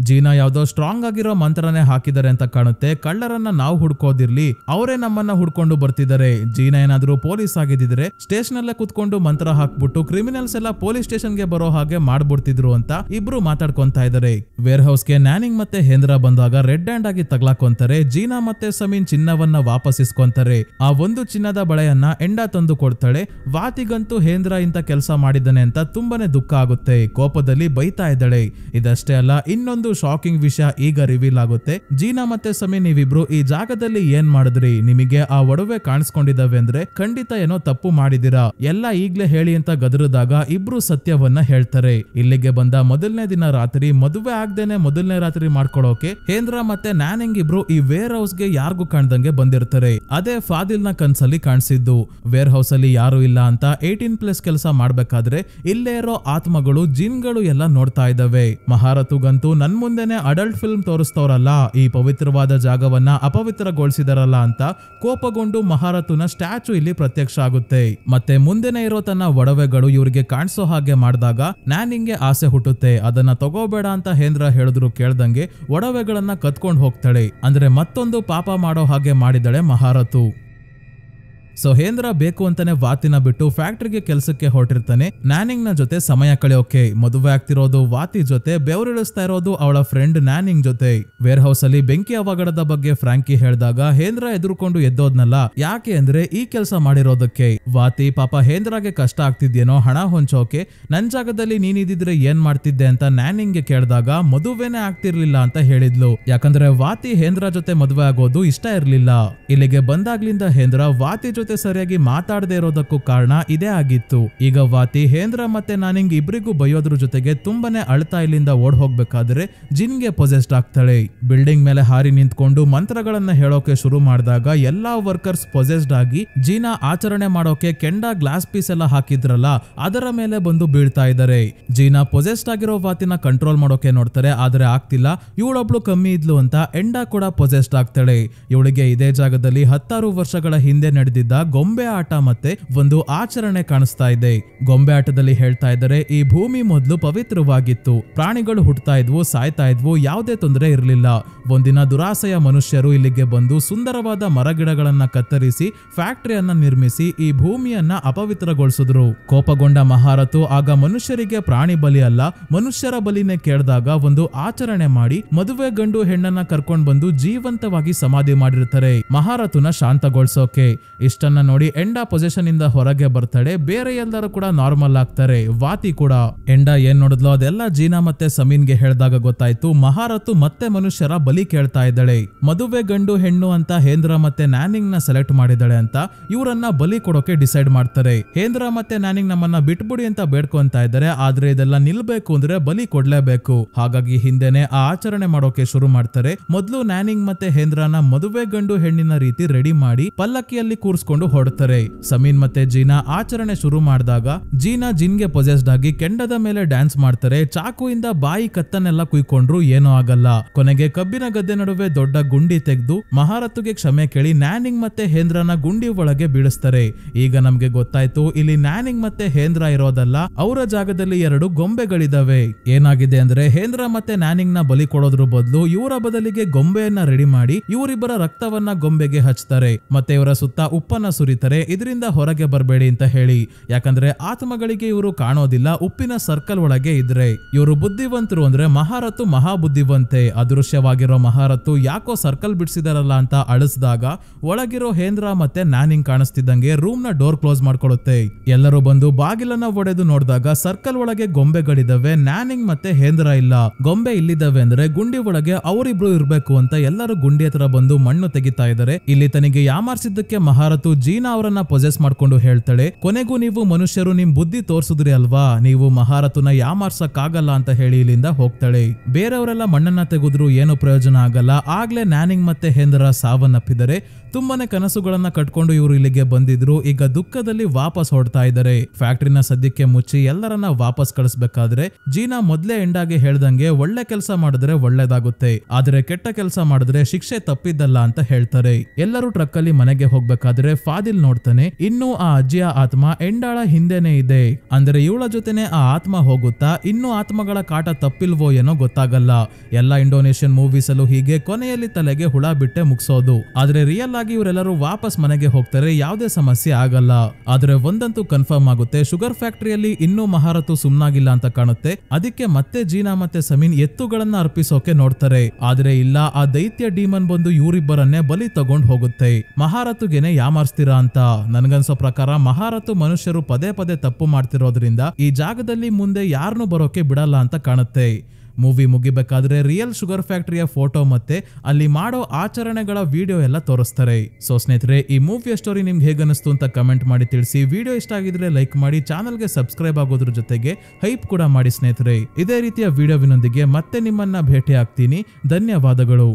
ಜೀನಾ ಯಾವ್ದೋ ಸ್ಟ್ರಾಂಗ್ ಆಗಿರೋ ಮಂತ್ರನೇ ಹಾಕಿದ್ದಾರೆ ಅಂತ ಕಾಣುತ್ತೆ. ಕಳ್ಳರನ್ನ ನಾವು ಹುಡ್ಕೋದಿರ್ಲಿ, ಅವರೇ ನಮ್ಮನ್ನ ಹುಡ್ಕೊಂಡು ಬರ್ತಿದ್ದಾರೆ. ಜೀನಾ ಏನಾದ್ರೂ ಪೊಲೀಸ್ ಆಗಿದ್ರೆ ಸ್ಟೇಷನ್ ಅಲ್ಲೇ ಕುತ್ಕೊಂಡು ಮಂತ್ರ ಹಾಕ್ಬಿಟ್ಟು ಕ್ರಿಮಿನಲ್ಸ್ ಎಲ್ಲ ಪೊಲೀಸ್ ಸ್ಟೇಷನ್ ಗೆ ಬರೋ ಹಾಗೆ ಮಾಡ್ಬಿಡ್ತಿದ್ರು ಅಂತ ಇಬ್ರು ಮಾತಾಡ್ಕೊಂತಾ ಇದಾರೆ. ವೇರ್ ಹೌಸ್ ಗೆ ನ್ಯಾನಿಂಗ್ ಮತ್ತೆ ಹೇಂದ್ರಾ ಬಂದಾಗ ರೆಡ್ ಹ್ಯಾಂಡ್ ಆಗಿ ತಗ್ಲಾಕೊಂತಾರೆ. ಜೀನಾ ಮತ್ತೆ ಸಮೀನ್ ಚಿನ್ನವನ್ನ ವಾಪಸ್ ಇಸ್ಕೊಂತಾರೆ. ಆ ಒಂದು ಚಿನ್ನದ ಬಳೆಯನ್ನ ಎಂಡಾ ತಂದು ಕೊಡ್ತಾಳೆ. ವಾತಿಗಂತೂ ಹೇಂದ್ರಾ ಇಂತ ಕೆಲಸ ಮಾಡಿದ್ದಾನೆ ಅಂತ ತುಂಬಾನೇ ದುಃಖ ಆಗುತ್ತೆ. ಕೋಪದಲ್ಲಿ ಬೈತಾ ಇದ್ದಾಳೆ. ಇದಷ್ಟೇ ಅಲ್ಲ, ಇನ್ನೊಂದು ಶಾಕಿಂಗ್ ವಿಷಯ ಈಗ ರಿವೀಲ್ ಆಗುತ್ತೆ. ಜೀನಾ ಮತ್ತೆ ಸಮೀನ್ ನೀವಿಬ್ರು ಈ ಜಾಗದಲ್ಲಿ ಏನ್ ಮಾಡಿದ್ರಿ? ನಿಮಗೆ ಆ ಒಡವೆ ಕಾಣಿಸ್ಕೊಂಡಿದ್ದಾವೆ ಅಂದ್ರೆ ಖಂಡಿತ ಏನೋ ತಪ್ಪು ಮಾಡಿದಿರಾ, ಎಲ್ಲ ಈಗ್ಲೇ ಹೇಳಿ ಅಂತ ಗದರಿದಾಗ ಇಬ್ರು ಸತ್ಯವನ್ನ ಹೇಳ್ತಾರೆ. ಇಲ್ಲಿಗೆ ಬಂದ ಮೊದಲನೇ ದಿನ ರಾತ್ರಿ ಮದುವೆ ಆಗ್ದೇನೆ ಮೊದಲನೇ ರಾತ್ರಿ ಮಾಡ್ಕೊಳ್ಳೋಕೆ ಹೇಂದ್ರಾ ಮತ್ತೆ ನ್ಯಾನಿಂಗ್ ಇಬ್ರು ಈ ವೇರ್ ಹೌಸ್ ಗೆ ಯಾರಿಗೂ ಕಾಣ್ದಂಗೆ ಬಂದಿರ್ತಾರೆ. ಅದೇ ಫಾದಿಲ್ ನ ಕನ್ಸಲ್ಲಿ ಕಾಣಿಸಿದ್ದು. ವೇರ್ ಹೌಸ್ ಅಲ್ಲಿ ಯಾರು ಇಲ್ಲ ಅಂತ 18+ ಕೆಲಸ ಮಾಡ್ಬೇಕಾದ್ರೆ ಇಲ್ಲೇ ಇರೋ ಆತ್ಮಗಳು ಜಿನ್ಗಳು ಎಲ್ಲ ನೋಡ್ತಾ ಇದ್ದಾವೆ. ಮಹಾರತುಗಂತೂ ನನ್ ಮುಂದೆನೆ ಅಡಲ್ಟ್ ಫಿಲ್ಮ್ ತೋರಿಸ್ತವ್ರಲ್ಲ, ಈ ಪವಿತ್ರವಾದ ಜಾಗವನ್ನ ಅಪವಿತ್ರಗೊಳಿಸಿದಾರಲ್ಲ ಅಂತ ಕೋಪಗೊಂಡು ಮಹಾರತುನ ಸ್ಟ್ಯಾಚು ಇಲ್ಲಿ ಪ್ರತ್ಯಕ್ಷ ಆಗುತ್ತೆ. ಮತ್ತೆ ಮುಂದೆನೆ ಇರೋ ತನ್ನ ಒಡವೆಗಳು ಇವ್ರಿಗೆ ಕಾಣಿಸೋ ಹಾಗೆ ಮಾಡಿದಾಗ ನ್ಯಾನಿಂಗ್ಗೆ ಆಸೆ ಹುಟ್ಟುತ್ತೆ. ಅದನ್ನ ತಗೋಬೇಡ ಅಂತ ಹೇಂದ್ರಾ ಹೇಳಿದ್ರು ಕೇಳ್ದಂಗೆ ಒಡವೆಗಳನ್ನ ಕತ್ಕೊಂಡು ಹೋಗ್ತಾಳೆ. ಅಂದ್ರೆ ಮತ್ತೊಂದು ಪಾಪ ಮಾಡೋ ಹಾಗೆ ಮಾಡಿದಳೆ ಮಹಾರತು. ಸೊ ಹೇಂದ್ರಾ ಬೇಕು ಅಂತಾನೆ ವಾತಿನ ಬಿಟ್ಟು ಫ್ಯಾಕ್ಟ್ರಿಗೆ ಕೆಲಸಕ್ಕೆ ಹೊರಟಿರ್ತಾನೆ. ನ್ಯಾನಿಂಗ್ ನ ಜೊತೆ ಸಮಯ ಕಳೆಯೋಕೆ. ಮದುವೆ ಆಗ್ತಿರೋದು ವಾತಿ ಜೊತೆ, ಬೆವರಿಳಿಸ್ತಾ ಇರೋದು ಅವಳ ಫ್ರೆಂಡ್ ನ್ಯಾನಿಂಗ್ ಜೊತೆ. ವೇರ್ ಹೌಸ್ ಅಲ್ಲಿ ಬೆಂಕಿ ಅವಘಡದ ಬಗ್ಗೆ ಫ್ರಾಂಕಿ ಹೇಳಿದಾಗ ಹೇಂದ್ರಾ ಎದುರುಕೊಂಡು ಎದ್ದೋದ್ನಲ್ಲ, ಯಾಕೆ ಅಂದ್ರೆ ಈ ಕೆಲಸ ಮಾಡಿರೋದಕ್ಕೆ. ವಾತಿ ಪಾಪ ಹೇಂದ್ರಾಗೆ ಕಷ್ಟ ಆಗ್ತಿದ್ಯೇನೋ ಹಣ ಹೊಂಚೋಕೆ, ನನ್ ಜಾಗದಲ್ಲಿ ನೀನಿದ್ರೆ ಏನ್ ಮಾಡ್ತಿದ್ದೆ ಅಂತ ನ್ಯಾನಿಂಗ್ಗೆ ಕೇಳಿದಾಗ ಮದುವೆನೇ ಆಗ್ತಿರ್ಲಿಲ್ಲ ಅಂತ ಹೇಳಿದ್ಲು. ಯಾಕಂದ್ರೆ ವಾತಿ ಹೇಂದ್ರಾ ಜೊತೆ ಮದುವೆ ಆಗೋದು ಇಷ್ಟ ಇರ್ಲಿಲ್ಲ. ಇಲ್ಲಿಗೆ ಬಂದಾಗ್ಲಿಂದ ಹೇಂದ್ರಾ ವಾತಿ ಜೊತೆ ಸರಿಯಾಗಿ ಮಾತಾಡದೆ ಇರೋದಕ್ಕೂ ಕಾರಣ ಇದೇ ಆಗಿತ್ತು. ಈಗ ವಾತಿ ಹೇಂದ್ರಾ ಮತ್ತೆ ನ್ಯಾನಿಂಗ್ ಇಬ್ರಿಗೂ ಬೈಯೋದ್ರ ಜೊತೆಗೆ ತುಂಬಾನೇ ಅಳ್ತಾ ಇಲ್ಲಿಂದ ಓಡ್ ಹೋಗ್ಬೇಕಾದ್ರೆ ಜಿನ್ಗೆ ಪೊಸೆಸ್ಡ್ ಆಗ್ತಾಳೆ. ಬಿಲ್ಡಿಂಗ್ ಮೇಲೆ ಹಾರಿ ನಿಂತ್ಕೊಂಡು ಮಂತ್ರಗಳನ್ನ ಹೇಳೋಕೆ ಶುರು ಮಾಡಿದಾಗ ಎಲ್ಲಾ ವರ್ಕರ್ಸ್ ಪೊಸೆಸ್ಡ್ ಆಗಿ ಜೀನಾ ಆಚರಣೆ ಮಾಡೋಕೆ ಕೆಂಡ ಗ್ಲಾಸ್ ಪೀಸ್ ಎಲ್ಲ ಹಾಕಿದ್ರಲ್ಲ ಅದರ ಮೇಲೆ ಬಂದು ಬೀಳ್ತಾ ಇದ್ದಾರೆ. ಜೀನಾ ಪೊಸೆಸ್ಡ್ ಆಗಿರೋ ವಾತಿನ ಕಂಟ್ರೋಲ್ ಮಾಡೋಕೆ ನೋಡ್ತಾರೆ, ಆದ್ರೆ ಆಗ್ತಿಲ್ಲ. ಇವಳೊಬ್ಳು ಕಮ್ಮಿ ಇದ್ಲು ಅಂತ ಎಂಡಾ ಕೂಡ ಪೊಸೆಸ್ಡ್ ಆಗ್ತಾಳೆ. ಇವಳಿಗೆ ಇದೇ ಜಾಗದಲ್ಲಿ 10 ವರ್ಷಗಳ ಹಿಂದೆ ನಡೆದಿದ್ದ ಗೊಂಬೆ ಆಟ ಮತ್ತೆ ಒಂದು ಆಚರಣೆ ಕಾಣಿಸ್ತಾ ಇದೆ. ಗೊಂಬೆ ಆಟದಲ್ಲಿ ಹೇಳ್ತಾ ಇದ್ದಾರೆ ಈ ಭೂಮಿ ಮೊದಲು ಪವಿತ್ರವಾಗಿತ್ತು, ಪ್ರಾಣಿಗಳು ಹುಟ್ಟುತ್ತಾ ಇದ್ವು, ಸಾಯ್ತಾ ಇದ್ವು, ಯಾವುದೇ ತೊಂದರೆ ಇರಲಿಲ್ಲ. ಒಂದಿನ ದುರಾಸೆಯ ಮನುಷ್ಯರು ಇಲ್ಲಿಗೆ ಬಂದು ಸುಂದರವಾದ ಮರಗಿಡಗಳನ್ನ ಕತ್ತರಿಸಿ ಫ್ಯಾಕ್ಟರಿಯನ್ನ ನಿರ್ಮಿಸಿ ಈ ಭೂಮಿಯನ್ನ ಅಪವಿತ್ರಗೊಳಿಸಿದ್ರು. ಕೋಪಗೊಂಡ ಮಹಾರತು ಆಗ ಮನುಷ್ಯರಿಗೆ ಪ್ರಾಣಿ ಬಲಿ ಅಲ್ಲ ಮನುಷ್ಯರ ಬಲಿನೇ ಕೇಳಿದಾಗ ಒಂದು ಆಚರಣೆ ಮಾಡಿ ಮದುವೆ ಗಂಡು ಹೆಣ್ಣನ್ನ ಕರ್ಕೊಂಡ್ ಬಂದು ಜೀವಂತವಾಗಿ ಸಮಾಧಿ ಮಾಡಿರ್ತಾರೆ ಮಹಾರತುನ ಶಾಂತಗೊಳಿಸೋಕೆ. ಇಷ್ಟ ಇಷ್ಟನ್ನ ನೋಡಿ ಎಂಡಾ ಪೊಸಿಷನ್ ಇಂದ ಹೊರಗೆ ಬರ್ತಾಳೆ. ಬೇರೆ ಎಲ್ಲರೂ ಕೂಡ ನಾರ್ಮಲ್ ಆಗ್ತಾರೆ. ವಾತಿ ಕೂಡ ಎಂಡಾ ಏನ್ ನೋಡಿದ್ಲು ಅದೆಲ್ಲ ಜೀನಾ ಮತ್ತೆ ಸಮೀನ್ಗೆ ಹೇಳಿದಾಗ ಗೊತ್ತಾಯ್ತು ಮಹಾರತು ಮತ್ತೆ ಮನುಷ್ಯರ ಬಲಿ ಕೇಳ್ತಾ ಇದ್ದಾಳೆ. ಮದುವೆ ಗಂಡು ಹೆಣ್ಣು ಅಂತ ಹೇಂದ್ರ ಮತ್ತೆ ನ್ಯಾನಿಂಗ್ ನ ಸೆಲೆಕ್ಟ್ ಮಾಡಿದಾಳೆ ಅಂತ ಇವರನ್ನ ಬಲಿ ಕೊಡೋಕೆ ಡಿಸೈಡ್ ಮಾಡ್ತಾರೆ. ಹೇಂದ್ರ ಮತ್ತೆ ನ್ಯಾನಿಂಗ್ ನಮ್ಮನ್ನ ಬಿಟ್ಬಿಡಿ ಅಂತ ಬೇಡ್ಕೊಂತ ಇದ್ದಾರೆ. ಆದ್ರೆ ಇದೆಲ್ಲ ನಿಲ್ಬೇಕು ಅಂದ್ರೆ ಬಲಿ ಕೊಡ್ಲೇಬೇಕು. ಹಾಗಾಗಿ ಹಿಂದೆನೆ ಆ ಆಚರಣೆ ಮಾಡೋಕೆ ಶುರು ಮಾಡ್ತಾರೆ. ಮೊದಲು ನ್ಯಾನಿಂಗ್ ಮತ್ತೆ ಹೇಂದ್ರನ ಮದುವೆ ಗಂಡು ಹೆಣ್ಣಿನ ರೀತಿ ರೆಡಿ ಮಾಡಿ ಪಲ್ಲಕ್ಕಿಯಲ್ಲಿ ಕೂರಿಸ್ಕೊಂಡು ಹೊರಡ್ತಾರೆ. ಸಮೀನ್ ಮತ್ತೆ ಜೀನಾ ಆಚರಣೆ ಶುರು ಮಾಡಿದಾಗ ಜೀನಾ ಜಿನ್ಗೆ ಪೊಸೆಸ್ಡ್ ಆಗಿ ಕೆಂಡದ ಮೇಲೆ ಡ್ಯಾನ್ಸ್ ಮಾಡ್ತಾರೆ. ಚಾಕುಯಿಂದ ಬಾಯಿ ಕತ್ತನ್ನೆಲ್ಲ ಕುಯ್ಕೊಂಡ್ರು ಏನೂ ಆಗಲ್ಲ. ಕೊನೆಗೆ ಕಬ್ಬಿನ ಗದ್ದೆ ನಡುವೆ ದೊಡ್ಡ ಗುಂಡಿ ತೆಗೆದು ಮಹಾರತುಗೆ ಕ್ಷಮೆ ಕೇಳಿ ನ್ಯಾನಿಂಗ್ ಮತ್ತೆ ಹೇಂದ್ರನ ಗುಂಡಿ ಒಳಗೆ ಬೀಳಿಸ್ತಾರೆ. ಈಗ ನಮ್ಗೆ ಗೊತ್ತಾಯ್ತು ಇಲ್ಲಿ ನ್ಯಾನಿಂಗ್ ಮತ್ತೆ ಹೇಂದ್ರ ಇರೋದಲ್ಲ, ಅವರ ಜಾಗದಲ್ಲಿ 2 ಗೊಂಬೆಗಳಿದಾವೆ. ಏನಾಗಿದೆ ಅಂದ್ರೆ ಹೇಂದ್ರ ಮತ್ತೆ ನ್ಯಾನಿಂಗ್ ನ ಬಲಿ ಕೊಡೋದ್ರ ಬದಲು ಇವರ ಬದಲಿಗೆ ಗೊಂಬೆಯನ್ನ ರೆಡಿ ಮಾಡಿ ಇವರಿಬ್ಬರ ರಕ್ತವನ್ನ ಗೊಂಬೆಗೆ ಹಚ್ತಾರೆ. ಮತ್ತೆ ಇವರ ಸುತ್ತ ಉಪ್ಪನ್ನ ಸುರಿತಾರೆ. ಇದರಿಂದ ಹೊರಗೆ ಬರಬೇಡಿ ಅಂತ ಹೇಳಿ. ಯಾಕಂದ್ರೆ ಆತ್ಮಗಳಿಗೆ ಇವರು ಕಾಣೋದಿಲ್ಲ. ಉಪ್ಪಿನ ಸರ್ಕಲ್ ಒಳಗೆ ಇದ್ರೆ ಇವರು ಬುದ್ಧಿವಂತರು ಅಂದ್ರೆ ಮಹಾರತು ಮಹಾ ಬುದ್ಧಿವಂತೆ. ಅದೃಶ್ಯವಾಗಿರೋ ಮಹಾರತು ಯಾಕೋ ಸರ್ಕಲ್ ಬಿಡಿಸಿದಾರಲ್ಲ ಅಂತ ಅಳಿಸಿದಾಗ ಒಳಗಿರೋ ಹೇಂದ್ರ ಮತ್ತೆ ನ್ಯಾನಿಂಗ್ ಕಾಣಿಸ್ತಿದ್ದಂಗೆ ರೂಮ್ ನ ಡೋರ್ ಕ್ಲೋಸ್ ಮಾಡ್ಕೊಳ್ಳುತ್ತೆ. ಎಲ್ಲರೂ ಬಂದು ಬಾಗಿಲನ್ನ ಒಡೆದು ನೋಡಿದಾಗ ಸರ್ಕಲ್ ಒಳಗೆ ಗೊಂಬೆಗಳಿದಾವೆ. ನ್ಯಾನಿಂಗ್ ಮತ್ತೆ ಹೇಂದ್ರ ಇಲ್ಲ. ಗೊಂಬೆ ಇಲ್ಲಿದ್ದಾವೆ ಅಂದ್ರೆ ಗುಂಡಿ ಒಳಗೆ ಅವರಿಬ್ರು ಇರ್ಬೇಕು ಅಂತ ಎಲ್ಲರೂ ಗುಂಡಿ ಹತ್ರ ಬಂದು ಮಣ್ಣು ತೆಗಿತಾ ಇದ್ದಾರೆ. ಇಲ್ಲಿ ತನಗೆ ಯಾಮಾರ್ಸಿದ್ದಕ್ಕೆ ಮಹಾರತು ಜೀನಾ ಅವರನ್ನ ಪೊಸೆಸ್ ಮಾಡ್ಕೊಂಡು ಹೇಳ್ತಾಳೆ, ಕೊನೆಗೂ ನೀವು ಮನುಷ್ಯರು ನಿಮ್ ಬುದ್ಧಿ ತೋರ್ಸುದ್ರಿ ಅಲ್ವಾ, ನೀವು ಮಹಾರತುನ ಯಾಮಾರ್ಸಕ್ಕಾಗಲ್ಲ ಅಂತ ಹೇಳಿ ಇಲ್ಲಿಂದ ಹೋಗ್ತಾಳೆ. ಬೇರೆಯವರೆಲ್ಲ ಮಣ್ಣನ್ನ ತೆಗೆದ್ರು ಏನು ಪ್ರಯೋಜನ ಆಗಲ್ಲ. ಆಗ್ಲೇ ನ್ಯಾನಿಂಗ್ ಮತ್ತೆ ಹೇಂದ್ರ ಸಾವನ್ನಪ್ಪಿದರೆ. ತುಂಬಾನೇ ಕನಸುಗಳನ್ನ ಕಟ್ಕೊಂಡು ಇವರು ಇಲ್ಲಿಗೆ ಬಂದಿದ್ರು. ಈಗ ದುಃಖದಲ್ಲಿ ವಾಪಸ್ ಹೊರಡ್ತಾ ಇದ್ದಾರೆ. ಫ್ಯಾಕ್ಟ್ರಿನ ಸದ್ಯಕ್ಕೆ ಮುಚ್ಚಿ ಎಲ್ಲರನ್ನ ವಾಪಸ್ ಕಳಿಸ್ಬೇಕಾದ್ರೆ ಜೀನಾ ಮೊದ್ಲೇ ಎಂಡಾಗೆ ಹೇಳ್ದಂಗೆ ಒಳ್ಳೆ ಕೆಲಸ ಮಾಡಿದ್ರೆ ಒಳ್ಳೇದಾಗುತ್ತೆ, ಆದ್ರೆ ಕೆಟ್ಟ ಕೆಲಸ ಮಾಡಿದ್ರೆ ಶಿಕ್ಷೆ ತಪ್ಪಿದ್ದಲ್ಲ ಅಂತ ಹೇಳ್ತಾರೆ. ಎಲ್ಲರೂ ಟ್ರಕ್ ಅಲ್ಲಿ ಮನೆಗೆ ಹೋಗ್ಬೇಕಾದ್ರೆ ಫಾದಿಲ್ ನೋಡ್ತಾನೆ ಇನ್ನೂ ಆ ಅಜ್ಜಿಯ ಆತ್ಮ ಎಂಡಾಳ ಹಿಂದೆನೆ ಇದೆ. ಅಂದ್ರೆ ಇವಳ ಜೊತೆನೆ ಆ ಆತ್ಮ ಹೋಗುತ್ತಾ. ಇನ್ನೂ ಆತ್ಮಗಳ ಕಾಟ ತಪ್ಪಿಲ್ವೋ ಏನೋ ಗೊತ್ತಾಗಲ್ಲ. ಎಲ್ಲಾ ಇಂಡೋನೇಷಿಯನ್ ಮೂವೀಸ್ ಅಲ್ಲೂ ಹೀಗೆ ಕೊನೆಯಲ್ಲಿ ತಲೆಗೆ ಹುಳ ಬಿಟ್ಟೆ ಮುಗಿಸೋದು. ಆದ್ರೆ ರಿಯಲ್ ಆಗಿ ಇವರೆಲ್ಲರೂ ವಾಪಸ್ ಮನೆಗೆ ಹೋಗ್ತಾರೆ. ಯಾವುದೇ ಸಮಸ್ಯೆ ಆಗಲ್ಲ. ಆದ್ರೆ ಒಂದಂತೂ ಕನ್ಫರ್ಮ್ ಆಗುತ್ತೆ, ಶುಗರ್ ಫ್ಯಾಕ್ಟರಿಯಲ್ಲಿ ಇನ್ನೂ ಮಹಾರತು ಸುಮ್ನಾಗಿಲ್ಲ ಅಂತ ಕಾಣುತ್ತೆ. ಅದಕ್ಕೆ ಮತ್ತೆ ಜೀನಾ ಮತ್ತೆ ಸಮೀನ್ ಎತ್ತುಗಳನ್ನ ಅರ್ಪಿಸೋಕೆ ನೋಡ್ತಾರೆ. ಆದ್ರೆ ಇಲ್ಲ, ಆ ದೈತ್ಯ ಡೀಮನ್ ಬಂದು ಇವರಿಬ್ಬರನ್ನೇ ಬಲಿ ತಗೊಂಡ್ ಹೋಗುತ್ತೆ. ಮಹಾರತುಗೆನೆ ಯಾಮಾರ್ಸ್ತೀರಾ ಅಂತ. ನನ್ಗನ್ಸೋ ಪ್ರಕಾರ ಮಹಾರತು ಮನುಷ್ಯರು ಪದೇ ಪದೇ ತಪ್ಪು ಮಾಡ್ತಿರೋದ್ರಿಂದ ಈ ಜಾಗದಲ್ಲಿ ಮುಂದೆ ಯಾರನ್ನೂ ಬರೋಕೆ ಬಿಡಲ್ಲ ಅಂತ ಕಾಣುತ್ತೆ. ಮೂವಿ ಮುಗಿಬೇಕಾದ್ರೆ ರಿಯಲ್ ಶುಗರ್ ಫ್ಯಾಕ್ಟರಿಯ ಫೋಟೋ ಮತ್ತೆ ಅಲ್ಲಿ ಮಾಡೋ ಆಚರಣೆಗಳ ವಿಡಿಯೋ ಎಲ್ಲ ತೋರಿಸ್ತಾರೆ. ಸೊ ಸ್ನೇಹಿತರೆ, ಈ ಮೂವಿಯ ಸ್ಟೋರಿ ನಿಮ್ಗೆ ಹೇಗನ್ನಿಸ್ತು ಅಂತ ಕಮೆಂಟ್ ಮಾಡಿ ತಿಳಿಸಿ. ವಿಡಿಯೋ ಇಷ್ಟ ಆಗಿದ್ರೆ ಲೈಕ್ ಮಾಡಿ, ಚಾನಲ್ಗೆ ಸಬ್ಸ್ಕ್ರೈಬ್ ಆಗೋದ್ರ ಜೊತೆಗೆ ಹೈಪ್ ಕೂಡ ಮಾಡಿ ಸ್ನೇಹಿತರೆ. ಇದೇ ರೀತಿಯ ವಿಡಿಯೋವಿನೊಂದಿಗೆ ಮತ್ತೆ ನಿಮ್ಮನ್ನ ಭೇಟಿ ಆಗ್ತೀನಿ. ಧನ್ಯವಾದಗಳು.